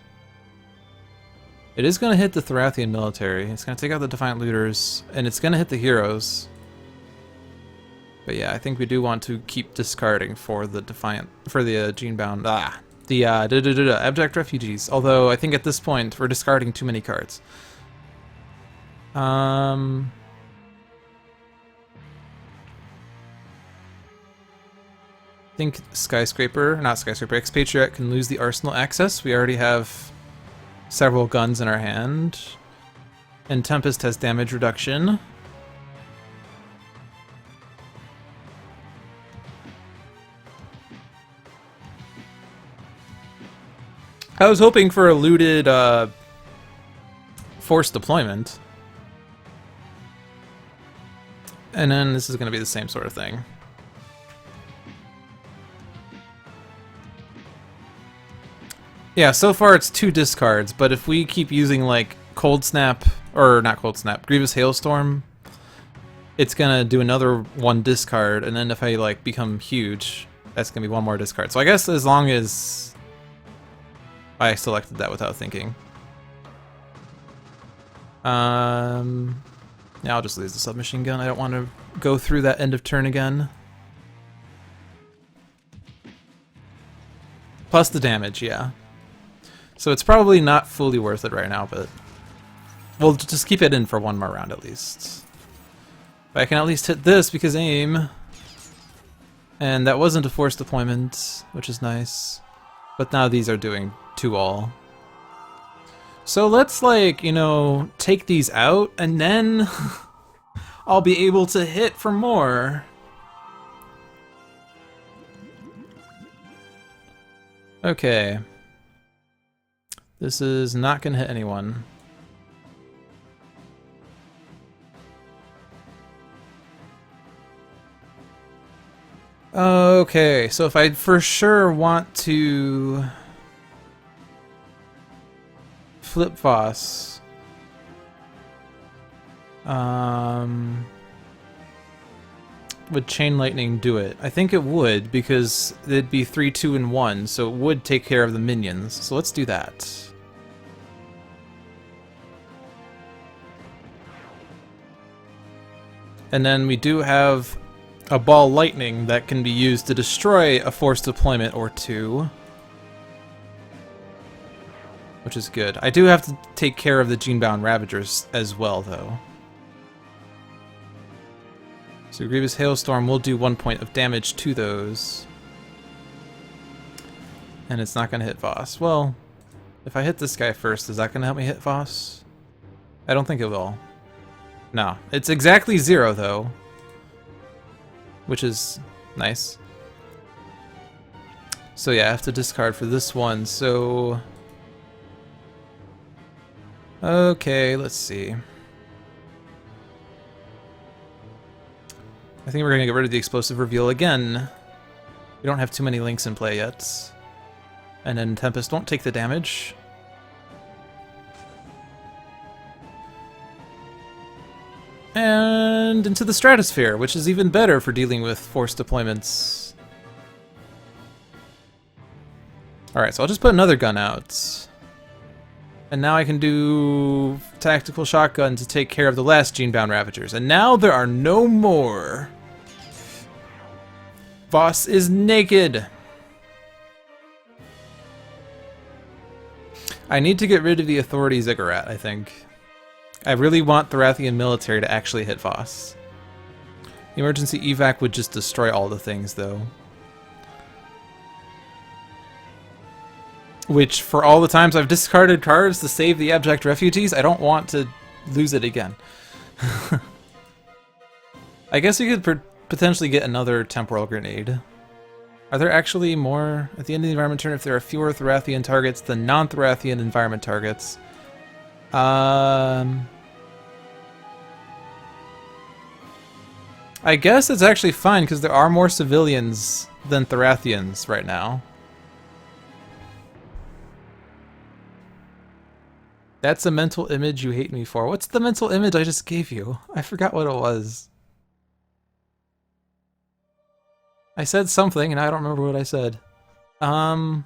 It is gonna hit the Thorathian military. It's gonna take out the Defiant Looters, and it's gonna hit the heroes. But yeah, I think we do want to keep discarding for the Genebound. Abject Refugees. Although I think at this point we're discarding too many cards. I think Expatriette can lose the Arsenal access. We already have several guns in our hand. And Tempest has damage reduction. I was hoping for a looted forced deployment. And then this is going to be the same sort of thing. Yeah, so far it's 2 discards, but if we keep using like Cold Snap, or not Cold Snap, Grievous Hailstorm, it's gonna do another 1 discard, and then if I like become huge, that's gonna be 1 more discard. So I guess as long as I selected that without thinking. Yeah, I'll just lose the submachine gun. I don't want to go through that end of turn again. Plus the damage, yeah. So it's probably not fully worth it right now, but we'll just keep it in for 1 more round at least. But I can at least hit this because aim. And that wasn't a forced deployment, which is nice. But now these are doing 2 all. So let's, like, you know, take these out, and then I'll be able to hit for more. Okay. This is not gonna hit anyone. Okay, so if I for sure want to flip Voss, would Chain Lightning do it? I think it would, because it'd be 3, 2, and 1, so it would take care of the minions. So let's do that. And then we do have a Ball Lightning that can be used to destroy a forced deployment or 2. Which is good. I do have to take care of the Genebound Ravagers as well, though. So Grievous Hailstorm will do 1 point of damage to those. And it's not going to hit Voss. Well, if I hit this guy first, is that going to help me hit Voss? I don't think it will. No. It's exactly 0, though. Which is nice. So yeah, I have to discard for this one, so... Okay, let's see. I think we're going to get rid of the explosive reveal again. We don't have too many links in play yet. And then Tempest won't take the damage. And into the Stratosphere, which is even better for dealing with forced deployments. Alright, so I'll just put another gun out. And now I can do Tactical Shotgun to take care of the last Genebound Ravagers. And now there are no more. Voss is naked. I need to get rid of the Authority Ziggurat, I think. I really want the Thorathian military to actually hit Voss. The emergency evac would just destroy all the things, though. Which, for all the times I've discarded cards to save the abject refugees, I don't want to lose it again. I guess we could potentially get another Temporal Grenade. Are there actually more at the end of the environment turn if there are fewer Thorathian targets than non-Thorathian environment targets? I guess it's actually fine because there are more civilians than Thorathians right now. That's a mental image you hate me for. What's the mental image I just gave you? I forgot what it was. I said something and I don't remember what I said. Ugh.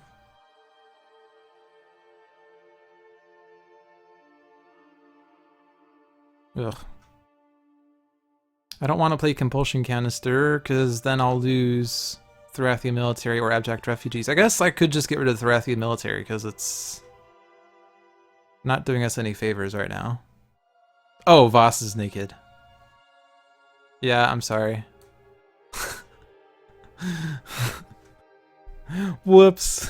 I don't want to play Compulsion Canister, because then I'll lose Thorathian military or abject refugees. I guess I could just get rid of the Thorathian military, because it's not doing us any favors right now. Oh, Voss is naked. Yeah, I'm sorry. Whoops.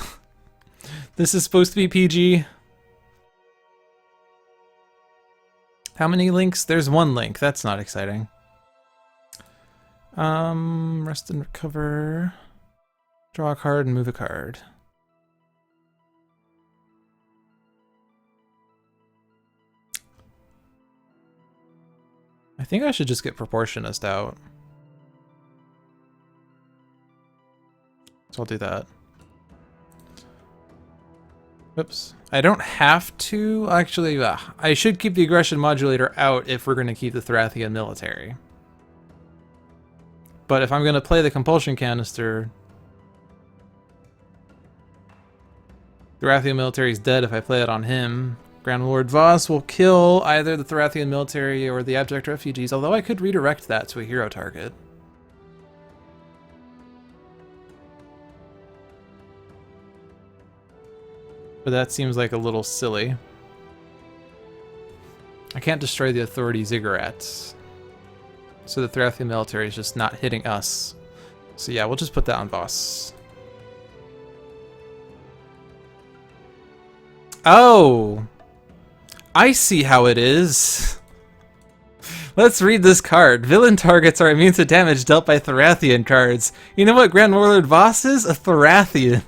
This is supposed to be PG. How many links? There's one link. That's not exciting. Rest and recover. Draw a card and move a card. I think I should just get Proportionist out. So I'll do that. Oops. I don't have to. Actually, I should keep the Aggression Modulator out if we're going to keep the Thorathian military. But if I'm going to play the Compulsion Canister, Thorathian military is dead if I play it on him. Grand Lord Voss will kill either the Thorathian military or the Abject Refugees, although I could redirect that to a hero target. But that seems like a little silly. I can't destroy the Authority Ziggurats. So the Thorathian military is just not hitting us. So yeah, we'll just put that on Voss. Oh! I see how it is. Let's read this card. Villain targets are immune to damage dealt by Thorathian cards. You know what Grand Warlord Voss is? A Thorathian.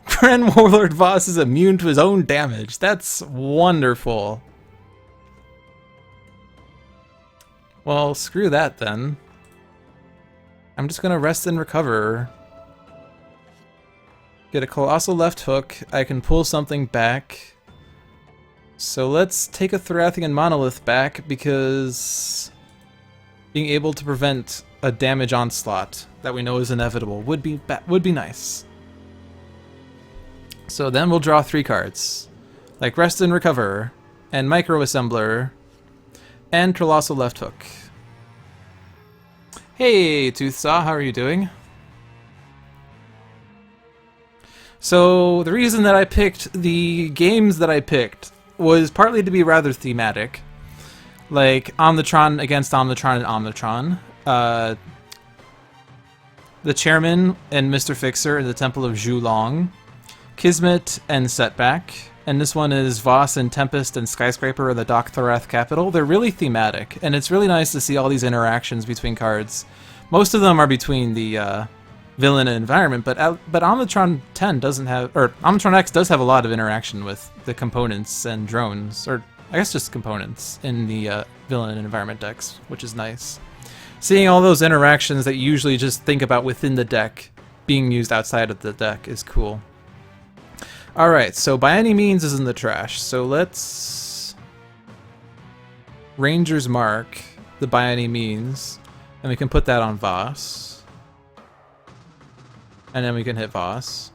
Grand Warlord Voss is immune to his own damage. That's wonderful. Well, screw that then. I'm just gonna rest and recover. Get a Colossal Left Hook. I can pull something back. So let's take a Thorathian Monolith back because being able to prevent a damage onslaught that we know is inevitable would be nice. So then we'll draw 3 cards, like Rest and Recover, and Micro Assembler, and Colossal Left Hook. Hey, Toothsaw, how are you doing? So the reason that I picked the games that I picked was partly to be rather thematic, like Omnitron against Omnitron and Omnitron, the Chairman and Mr. Fixer in the Temple of Zhulong, Kismet and Setback, and this one is Voss and Tempest and Skyscraper of the Dok'Thorath capital. They're really thematic, and it's really nice to see all these interactions between cards. Most of them are between the villain and environment, but Omnitron 10 doesn't have, or Omnitron X does have a lot of interaction with the components and drones, or I guess just components in the villain and environment decks, which is nice. Seeing all those interactions that you usually just think about within the deck being used outside of the deck is cool. Alright, so By Any Means is in the trash, so let's Ranger's Mark the By Any Means, and we can put that on Voss. And then we can hit Voss.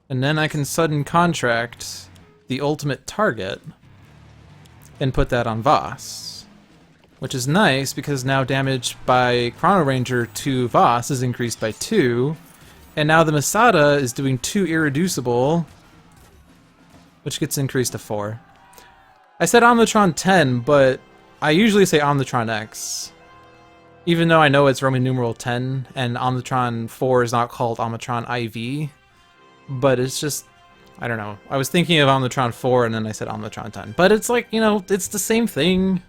And then I can Sudden Contract the Ultimate Target and put that on Voss. Which is nice because now damage by Chrono-Ranger to Voss is increased by 2. And now the Masada is doing 2 Irreducible, which gets increased to 4. I said Omnitron 10, but I usually say Omnitron X. Even though I know it's Roman numeral 10, and Omnitron 4 is not called Omnitron IV. But it's just, I don't know. I was thinking of Omnitron 4, and then I said Omnitron 10. But it's like, you know, it's the same thing.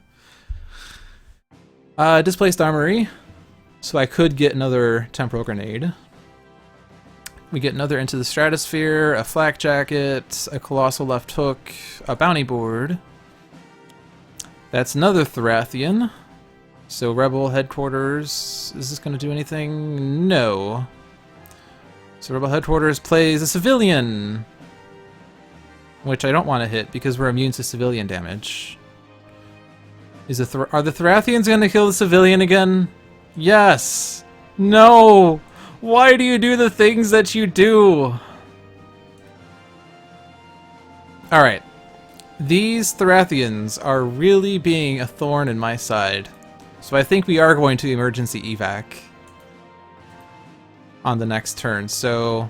Displaced Armory. So I could get another Temporal Grenade. We get another Into the Stratosphere, a Flak Jacket, a Colossal Left Hook, a Bounty Board. That's another Thorathian. So Rebel Headquarters, is this going to do anything? No. So Rebel Headquarters plays a Civilian, which I don't want to hit because we're immune to civilian damage. Are the Thorathians going to kill the Civilian again? Yes! No! Why do you do the things that you do? Alright. These Thorathians are really being a thorn in my side. So I think we are going to emergency evac on the next turn. So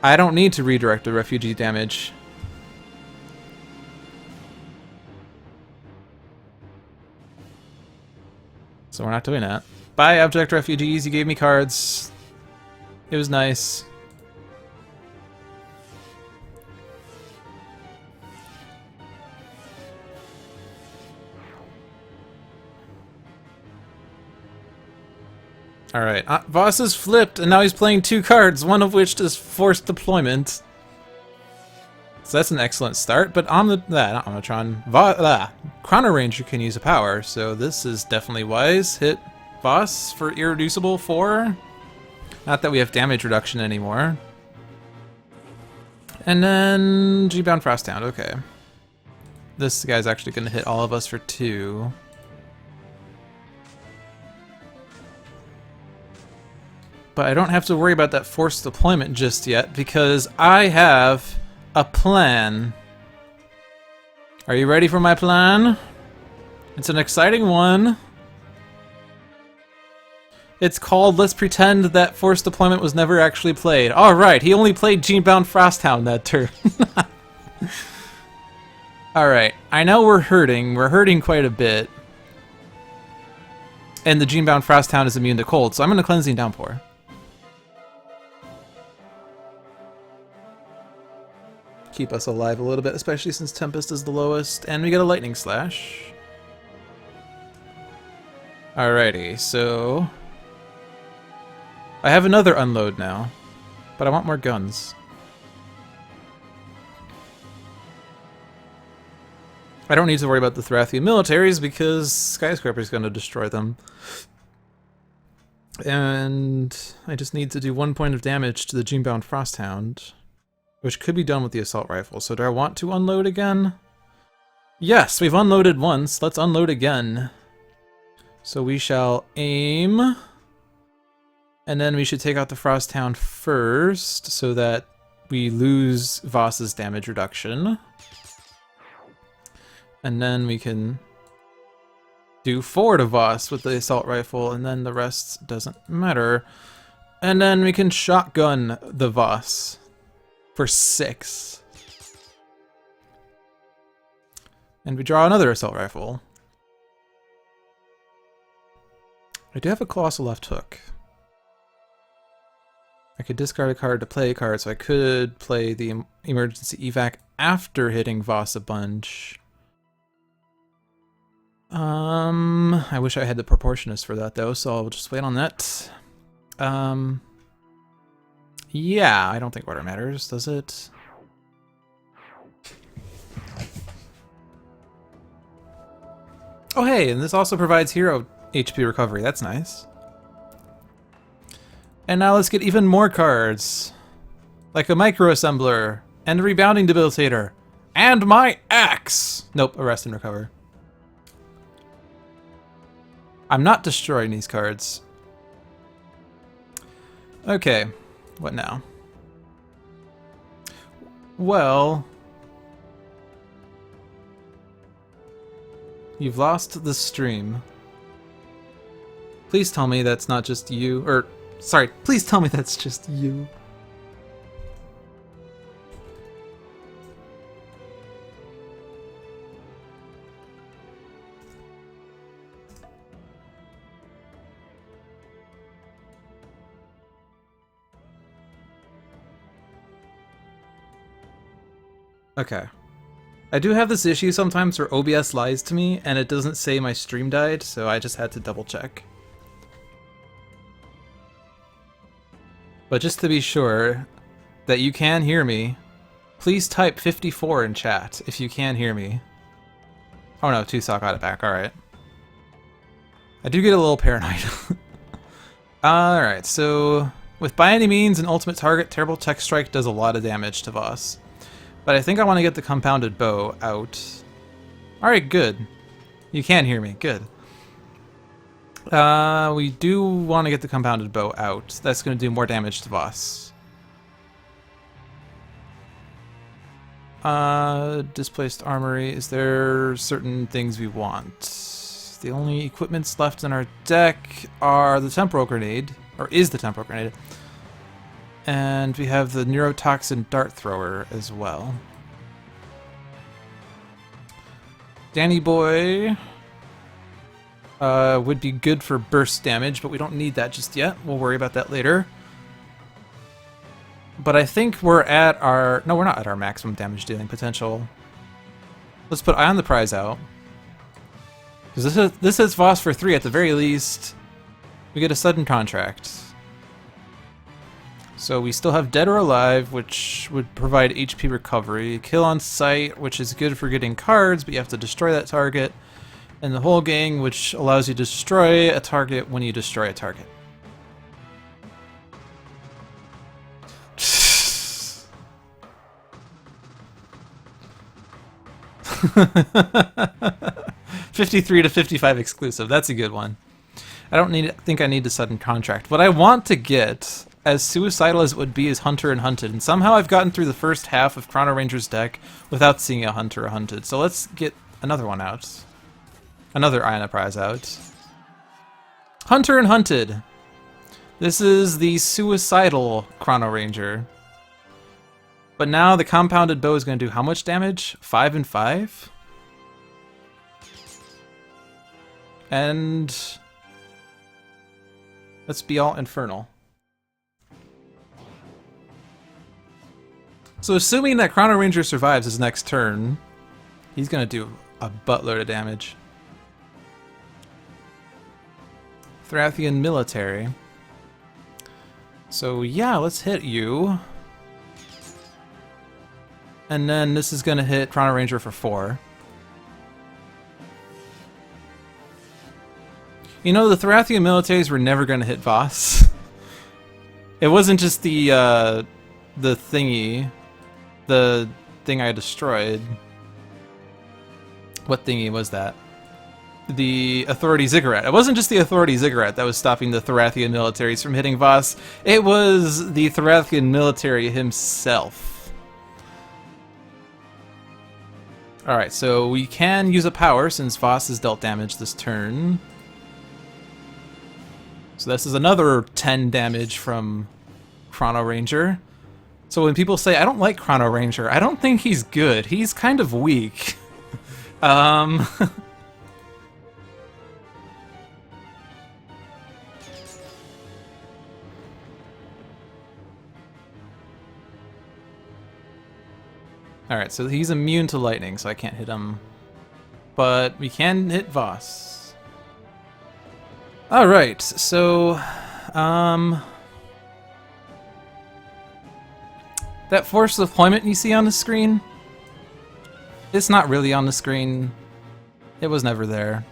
I don't need to redirect the refugee damage. So we're not doing that. Bye, Abject Refugees. You gave me cards. It was nice. Alright, Voss is flipped, and now he's playing 2 cards, one of which is forced deployment. So that's an excellent start, but not Omnitron, Chrono-Ranger can use a power, so this is definitely wise. Hit Voss for Irreducible 4. Not that we have damage reduction anymore. And then G-Bound Frosthound, okay. This guy's actually going to hit all of us for 2. But I don't have to worry about that forced deployment just yet, because I have a plan. Are you ready for my plan? It's an exciting one. It's called Let's Pretend That Forced Deployment Was Never Actually Played. Alright, he only played Gene-Bound Frosthound that turn. Alright, I know we're hurting. We're hurting quite a bit. And the Gene-Bound Frosthound is immune to cold, so I'm going to Cleansing Downpour. Keep us alive a little bit, especially since Tempest is the lowest, and we get a Lightning Slash. Alrighty, so I have another unload now, but I want more guns. I don't need to worry about the Thorathian militaries because Skyscraper's going to destroy them. And I just need to do 1 point of damage to the Gene-Bound Frosthound, which could be done with the Assault Rifle. So do I want to unload again? Yes, we've unloaded once. Let's unload again. So we shall aim. And then we should take out the Frosthound first so that we lose Voss's damage reduction. And then we can do 4 to Voss with the Assault Rifle, and then the rest doesn't matter. And then we can shotgun the Voss for 6. And we draw another Assault Rifle. I do have a Colossal Left Hook. I could discard a card to play a card, so I could play the Emergency Evac after hitting Voss a bunch. I wish I had the Proportionist for that though, so I'll just wait on that. Yeah, I don't think order matters, does it? Oh hey, and this also provides hero HP recovery, that's nice. And now let's get even more cards. Like a Micro Assembler, and a Rebounding Debilitator, and my axe! Nope, Arrest and Recover. I'm not destroying these cards. Okay, what now? Well, you've lost the stream. Please tell me that's not just you, or sorry, please tell me that's just you. Okay. I do have this issue sometimes where OBS lies to me and it doesn't say my stream died, so I just had to double check. But just to be sure that you can hear me, please type 54 in chat if you can hear me. Oh no, 2-Sock got it back, alright. I do get a little paranoid. Alright, so with By Any Means and Ultimate Target, Terrible Tech Strike does a lot of damage to Voss. But I think I want to get the Compounded Bow out. Alright, good. You can hear me, good. We do want to get the Compounded Bow out. That's going to do more damage to Voss. Displaced Armory. Is there certain things we want? The only equipments left in our deck are the Temporal Grenade, or is the Temporal Grenade. And we have the Neurotoxin Dart Thrower as well. Danny Boy would be good for burst damage, but we don't need that just yet. We'll worry about that later. But I think we're at our... No, we're not at our maximum damage dealing potential. Let's put Eye on the Prize out. Because this hits Voss for 3 at the very least. We get a sudden contract. So we still have Dead or Alive, which would provide HP recovery. Kill on Sight, which is good for getting cards, but you have to destroy that target. And the Whole Gang, which allows you to destroy a target when you destroy a target. $53 to $55 exclusive. That's a good one. I don't think I need a sudden contract. What I want to get, as suicidal as it would be, is Hunter and Hunted. And somehow I've gotten through the first half of Chrono-Ranger's deck without seeing a Hunter or Hunted. So let's get another one out. Another Iona prize out. Hunter and Hunted. This is the suicidal Chrono-Ranger. But now the compounded bow is going to do how much damage? 5 and 5? And let's be all infernal. So assuming that Chrono-Ranger survives his next turn, he's going to do a buttload of damage. Thrathian Military. So yeah, let's hit you. And then this is going to hit Chrono-Ranger for 4. You know, the Thrathian militaries were never going to hit Voss. It wasn't just the thingy. The thing I destroyed. What thingy was that? The Authority Ziggurat. It wasn't just the Authority Ziggurat that was stopping the Thrathian militaries from hitting Voss. It was the Thrathian military himself. Alright, so we can use a power since Voss has dealt damage this turn. So this is another 10 damage from Chrono-Ranger. So when people say, I don't like Chrono-Ranger, I don't think he's good. He's kind of weak. Alright, so he's immune to lightning, so I can't hit him. But we can hit Voss. Alright, so that force deployment you see on the screen, it's not really on the screen. It was never there.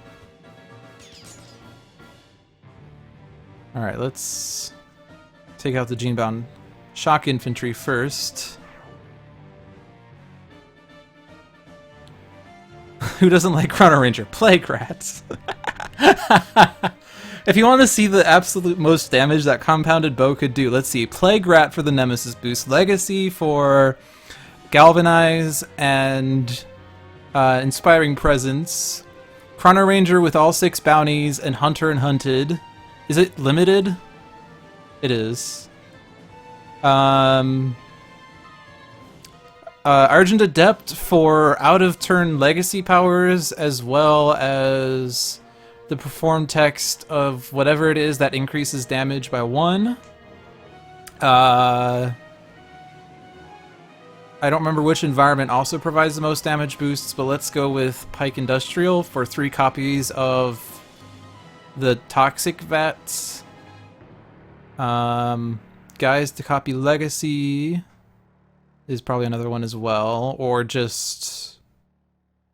Alright, let's take out the Genebound Shock Infantry first. Who doesn't like Chrono-Ranger? Plague Rats! If you want to see the absolute most damage that compounded bow could do, let's see. Plague Rat for the Nemesis boost, Legacy for Galvanize and Inspiring Presence, Chrono-Ranger with all 6 bounties, and Hunter and Hunted. Is it limited? It is. Argent Adept for out-of-turn legacy powers, as well as the perform text of whatever it is that increases damage by 1. I don't remember which environment also provides the most damage boosts, but let's go with Pike Industrial for 3 copies of the Toxic Vats. Guise to copy Legacy is probably another one as well, or just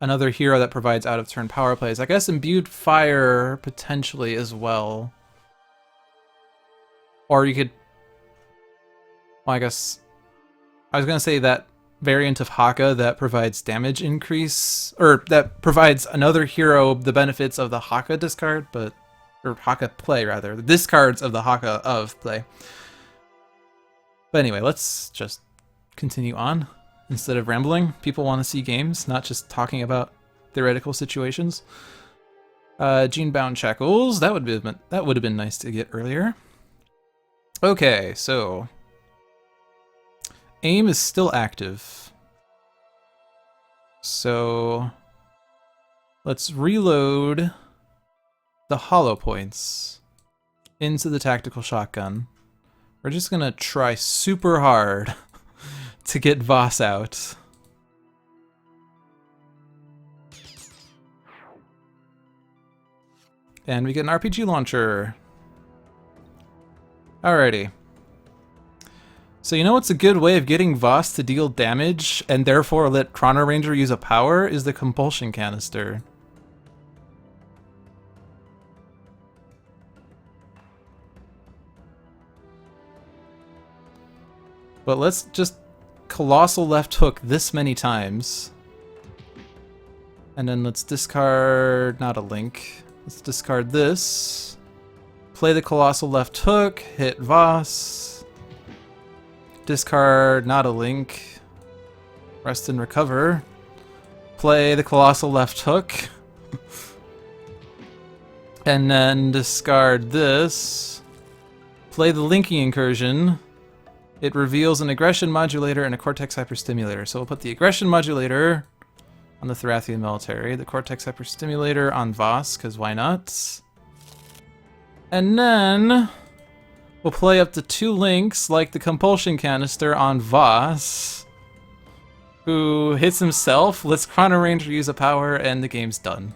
another hero that provides out-of-turn power plays. I guess Imbued Fire potentially as well. Or you could... Well, I guess... I was going to say that variant of Haka that provides damage increase, or that provides another hero the benefits of the Haka discard, but... Or Haka play, rather. The discards of the Haka of play. But anyway, let's just continue on. Instead of rambling, people want to see games, not just talking about theoretical situations. Genebound Shackles, that would have been nice to get earlier. Okay, so aim is still active. So let's reload the hollow points into the tactical shotgun. We're just gonna try super hard to get Voss out. And we get an RPG launcher. Alrighty. So you know what's a good way of getting Voss to deal damage and therefore let Chrono-Ranger use a power is the compulsion canister. But let's just colossal left hook this many times. And then let's discard, not a link. Let's discard this. Play the colossal left hook, hit Voss. Discard, not a link. Rest and recover. Play the colossal left hook. And then discard this. Play the linking incursion. It reveals an aggression modulator and a cortex hyperstimulator. So we'll put the aggression modulator on the Thorathian military, the cortex hyperstimulator on Voss, because why not? And then we'll play up to 2 links, like the compulsion canister on Voss, who hits himself, lets Chrono-Ranger use a power, and the game's done.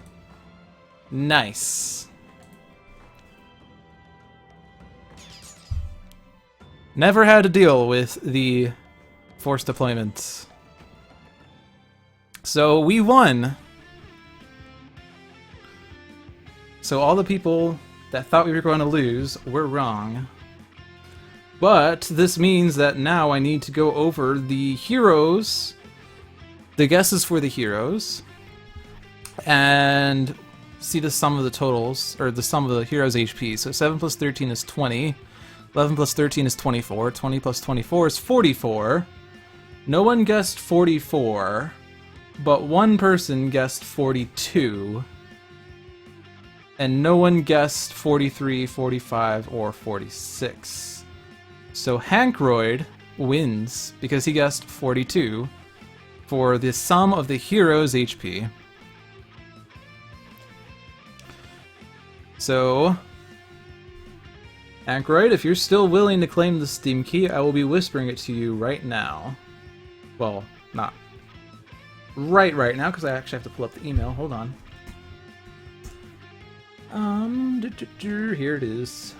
Nice. Never had to deal with the forced deployment. So we won. So all the people that thought we were going to lose were wrong. But this means that now I need to go over the heroes, the guesses for the heroes, and see the sum of the totals, or the sum of the heroes' HP. So 7 plus 13 is 20. 11 plus 13 is 24. 20 plus 24 is 44. No one guessed 44, but one person guessed 42. And no one guessed 43, 45, or 46. So Hankroyd wins because he guessed 42 for the sum of the hero's HP. So Ankroyd, if you're still willing to claim the Steam Key, I will be whispering it to you right now. Well, not right now, because I actually have to pull up the email. Hold on. Here it is.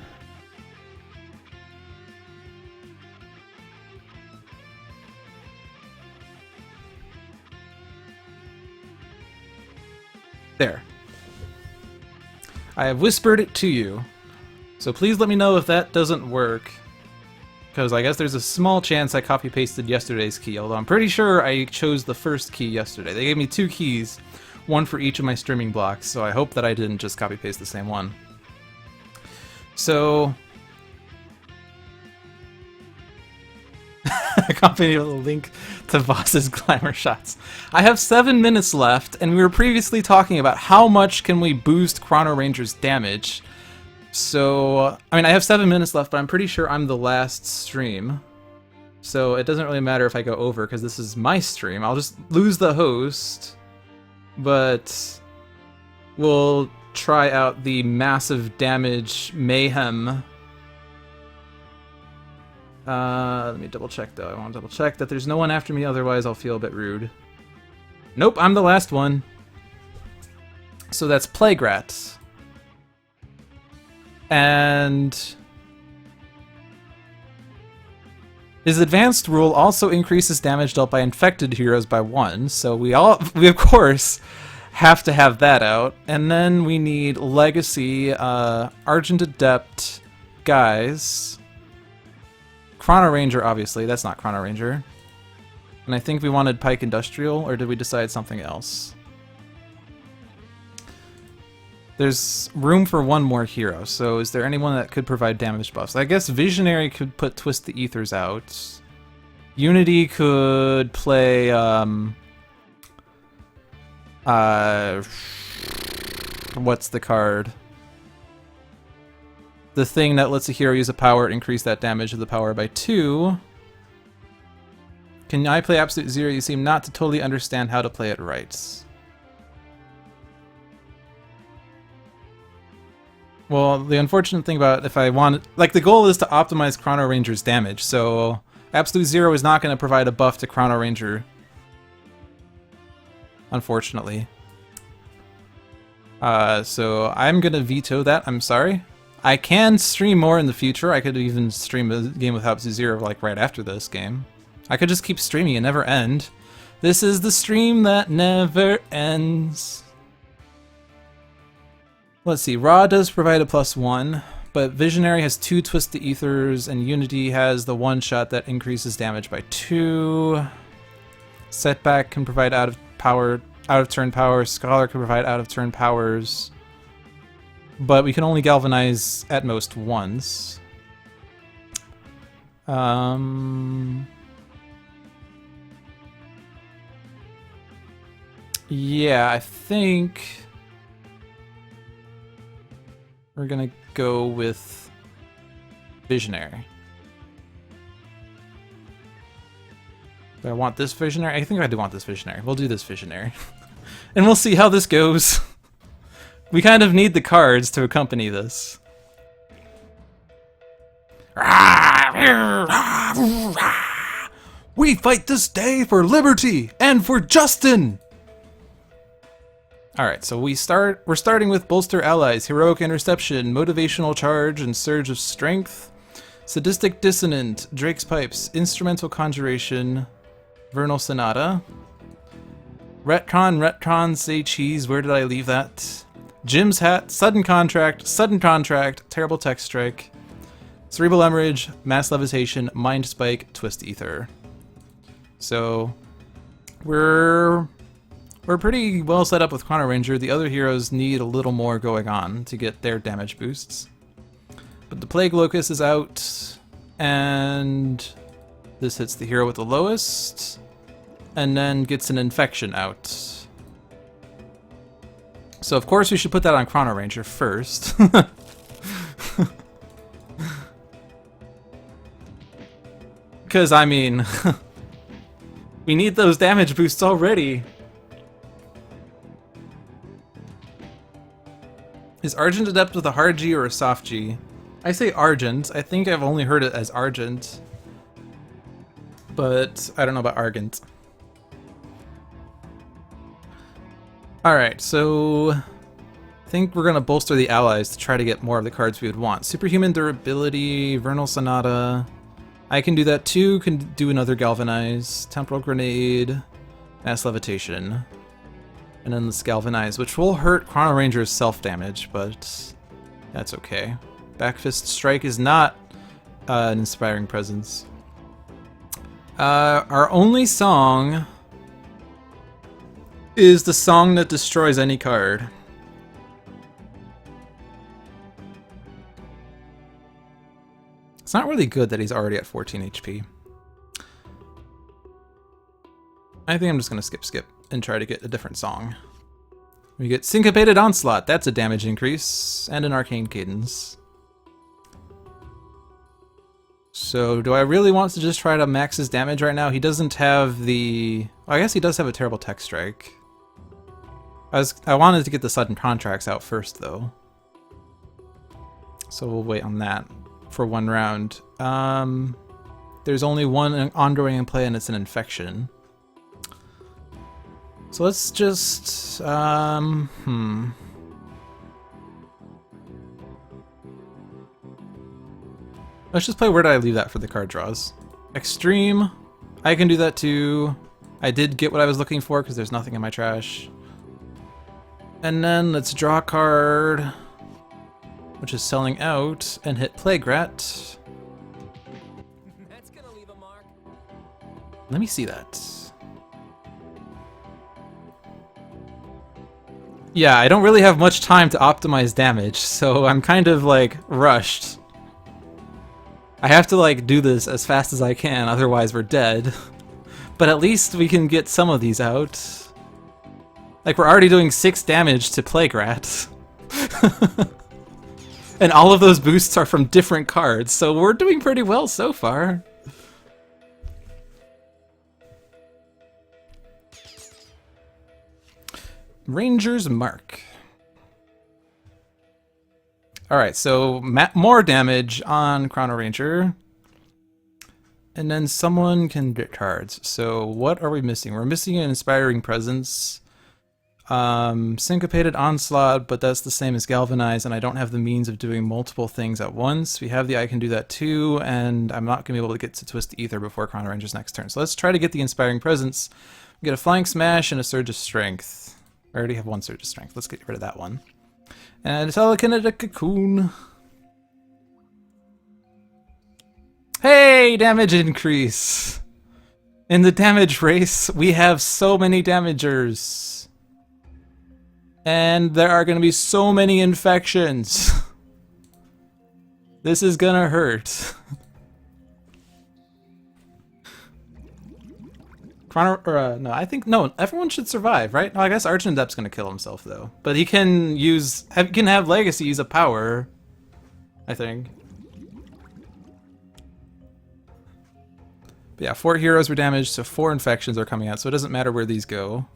There. I have whispered it to you. So please let me know if that doesn't work, because I guess there's a small chance I copy-pasted yesterday's key, although I'm pretty sure I chose the first key yesterday. They gave me 2 keys, one for each of my streaming blocks, so I hope that I didn't just copy-paste the same one. So accompanied with a link to Voss's glamour shots. I have 7 minutes left, and we were previously talking about how much can we boost Chrono-Ranger's damage. So, I mean, I have 7 minutes left, but I'm pretty sure I'm the last stream. So it doesn't really matter if I go over, because this is my stream. I'll just lose the host, but we'll try out the massive damage mayhem. Let me double check, though. I want to double check that there's no one after me, otherwise I'll feel a bit rude. Nope, I'm the last one. So that's Plaguerat. And his advanced rule also increases damage dealt by infected heroes by 1, so we of course have to have that out. And then we need Legacy, Argent, Adept, Guise, Chrono-Ranger, obviously, that's not Chrono-Ranger. And I think we wanted Pike Industrial, or did we decide something else? There's room for one more hero, so is there anyone that could provide damage buffs? I guess Visionary could put Twist the Ethers out. Unity could play, what's the card? The thing that lets a hero use a power and increase that damage of the power by 2. Can I play Absolute Zero? You seem not to totally understand how to play it right. Well, the unfortunate thing about if I want... Like, the goal is to optimize Chrono-Ranger's damage, so Absolute Zero is not going to provide a buff to Chrono-Ranger. Unfortunately. So I'm going to veto that. I'm sorry. I can stream more in the future. I could even stream a game with Haupt-Zero like right after this game. I could just keep streaming and never end. This is the stream that never ends. Let's see, Raw does provide a +1, but Visionary has 2 Twist the Ethers, and Unity has the one shot that increases damage by 2. Setback can provide out of turn power. Scholar can provide out of turn powers. But we can only galvanize at most once. Yeah, I think we're gonna go with Visionary. Do I want this Visionary? I think I do want this Visionary. We'll do this Visionary. And we'll see how this goes. We kind of need the cards to accompany this. We fight this day for liberty and for Justin! Alright, so we're starting with Bolster Allies, Heroic Interception, Motivational Charge, and Surge of Strength, Sadistic Dissonant, Drake's Pipes, Instrumental Conjuration, Vernal Sonata, Retcon, Say Cheese, where did I leave that? Jim's Hat, Sudden Contract, Terrible Tech Strike, Cerebral Hemorrhage, Mass Levitation, Mind Spike, Twist Ether. So, we're pretty well set up with Chrono-Ranger. The other heroes need a little more going on to get their damage boosts. But the Plague Locust is out, and this hits the hero with the lowest, and then gets an infection out. So of course we should put that on Chrono-Ranger first. Because, I mean, we need those damage boosts already. Is Argent Adept with a hard G or a soft G? I say Argent. I think I've only heard it as Argent. But I don't know about Argent. Alright, so I think we're going to bolster the allies to try to get more of the cards we would want. Superhuman Durability, Vernal Sonata. I can do that too. Can do another Galvanize, Temporal Grenade, Mass Levitation. And then let's Galvanize, which will hurt Chrono-Ranger's self-damage, but that's okay. Backfist Strike is not an inspiring presence. Our only song is the song that destroys any card. It's not really good that he's already at 14 HP. I think I'm just going to skip and try to get a different song. We get Syncopated Onslaught, that's a damage increase, and an Arcane Cadence. So do I really want to just try to max his damage right now? He doesn't have the... Well, I guess he does have a Terrible Tech Strike. I wanted to get the Sudden Contracts out first, though. So we'll wait on that for one round. There's only one ongoing in play, and it's an Infection. So let's just, Let's just play Where Did I Leave That for the card draws. Extreme, I can do that too. I did get what I was looking for because there's nothing in my trash. And then let's draw a card, which is Selling Out, and hit Plague Rat.
That's gonna leave a mark.
Let me see that. Yeah, I don't really have much time to optimize damage, so I'm kind of like rushed. I have to like do this as fast as I can, otherwise we're dead. But at least we can get some of these out. Like we're already doing 6 damage to Plague Rat. And all of those boosts are from different cards, so we're doing pretty well so far. Ranger's Mark. Alright, so more damage on Chrono-Ranger. And then someone can get cards. So what are we missing? We're missing an Inspiring Presence. Syncopated Onslaught, but that's the same as Galvanize, and I don't have the means of doing multiple things at once. We have the I can do that too, and I'm not going to be able to get to Twist Ether before Chrono-Ranger's next turn. So let's try to get the Inspiring Presence. We get a Flying Smash and a Surge of Strength. I already have one Surge of Strength. Let's get rid of that one. And a Telekinetic Cocoon. Hey, damage increase! In the damage race, we have so many damagers. And there are going to be so many infections. This is gonna hurt. No, I think, no, everyone should survive, right? No, I guess Argent Adept's gonna kill himself, though. But he can have Legacy use a power, I think. But yeah, 4 heroes were damaged, so 4 infections are coming out, so it doesn't matter where these go.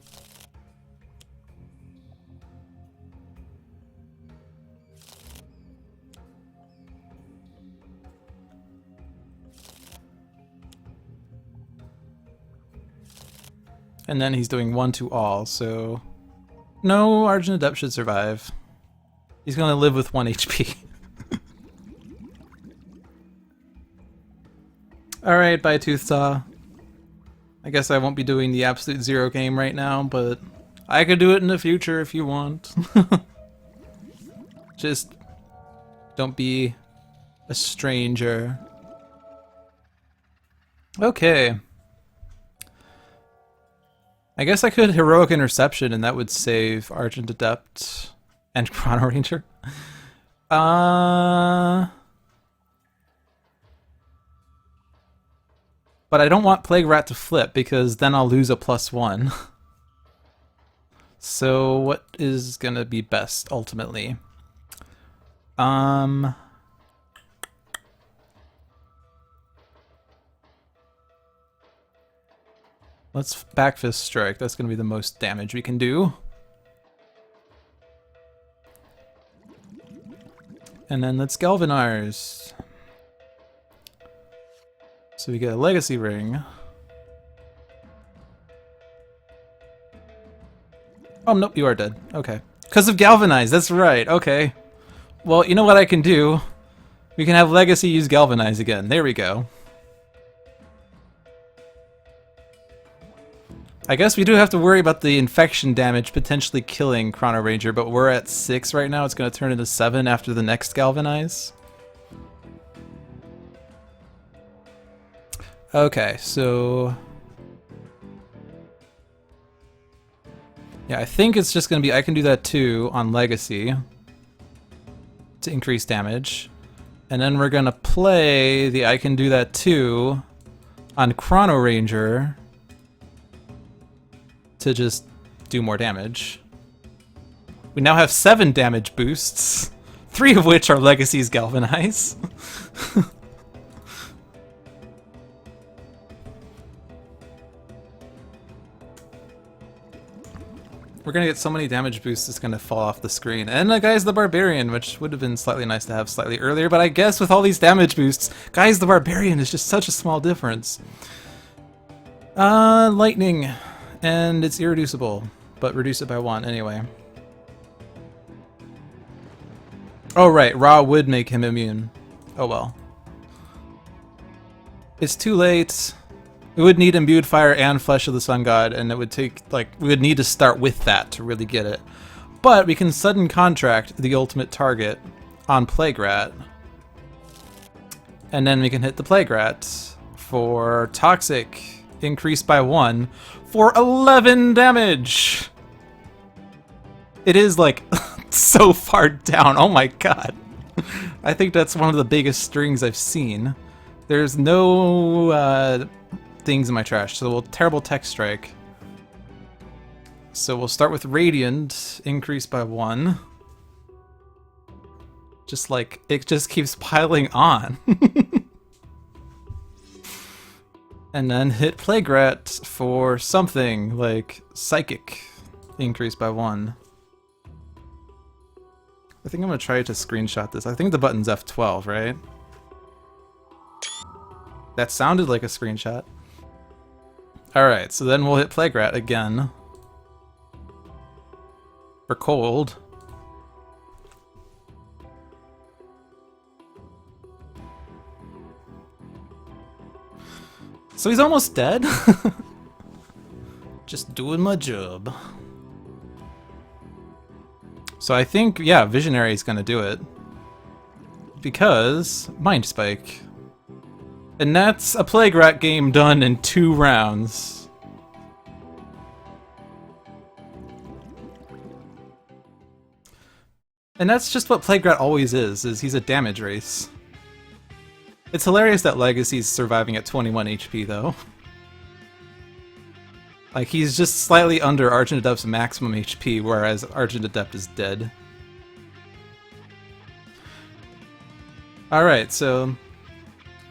And then he's doing 1 to all, so... No, Argent Adept should survive. He's gonna live with 1 HP. Alright, bye Tooth Saw. I guess I won't be doing the Absolute Zero game right now, but I could do it in the future if you want. Just don't be a stranger. Okay. I guess I could Heroic Interception and that would save Argent Adept and Chrono-Ranger. But I don't want Plague Rat to flip because then I'll lose a +1. So what is gonna be best ultimately? Let's Backfist Strike. That's gonna be the most damage we can do. And then let's Galvanize. So we get a Legacy Ring. Oh, nope, you are dead. Okay. Because of Galvanize, that's right, okay. Well, you know what I can do? We can have Legacy use Galvanize again. There we go. I guess we do have to worry about the infection damage potentially killing Chrono-Ranger, but we're at 6 right now. It's going to turn into 7 after the next Galvanize. Okay, so... yeah, I think it's just going to be I can do that too on Legacy to increase damage. And then we're going to play the I can do that too on Chrono-Ranger to just do more damage. We now have 7 damage boosts, 3 of which are Legacy's Galvanize. We're gonna get so many damage boosts it's gonna fall off the screen. And Guise the Barbarian, which would have been slightly nice to have slightly earlier, but I guess with all these damage boosts, Guise the Barbarian is just such a small difference. Lightning. And it's irreducible, but reduce it by 1 anyway. Oh right, Raw would make him immune. Oh well. It's too late. We would need Imbued Fire and Flesh of the Sun God, and it would take, like, we would need to start with that to really get it. But we can sudden contract the ultimate target on Plague Rat. And then we can hit the Plague Rat for Toxic, increased by 1. For 11 damage! It is, like, so far down. Oh my god. I think that's one of the biggest strings I've seen. There's no things in my trash, so we'll Terrible Tech Strike. So we'll start with Radiant, increased by 1. Just like, it just keeps piling on. And then hit Plague Rat for something like Psychic, increased by 1. I think I'm gonna try to screenshot this. I think the button's F12, right? That sounded like a screenshot. Alright, so then we'll hit Plague Rat again. Or cold. So he's almost dead? Just doing my job. So I think, yeah, Visionary is gonna do it. Because Mind Spike. And that's a Plague Rat game done in 2 rounds. And that's just what Plague Rat always is he's a damage race. It's hilarious that Legacy's surviving at 21 HP though. Like, he's just slightly under Argent Adept's maximum HP, whereas Argent Adept is dead. Alright, so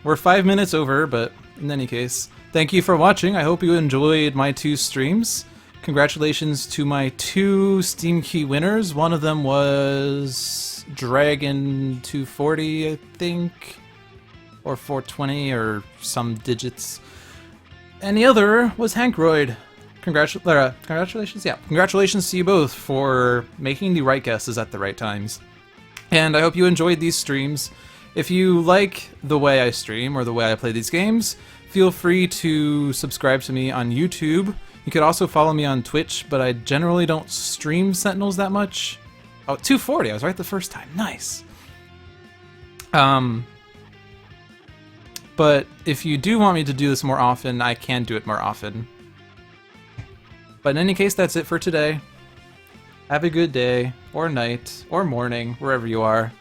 we're 5 minutes over, but in any case, thank you for watching. I hope you enjoyed my 2 streams. Congratulations to my 2 Steam Key winners. One of them was Dragon240, I think, or 420, or some digits. And the other was Hankroyd. Congratulations, yeah. Congratulations to you both for making the right guesses at the right times. And I hope you enjoyed these streams. If you like the way I stream or the way I play these games, feel free to subscribe to me on YouTube. You could also follow me on Twitch, but I generally don't stream Sentinels that much. Oh, 240, I was right the first time. Nice. But if you do want me to do this more often, I can do it more often. But in any case, that's it for today. Have a good day, or night, or morning, wherever you are.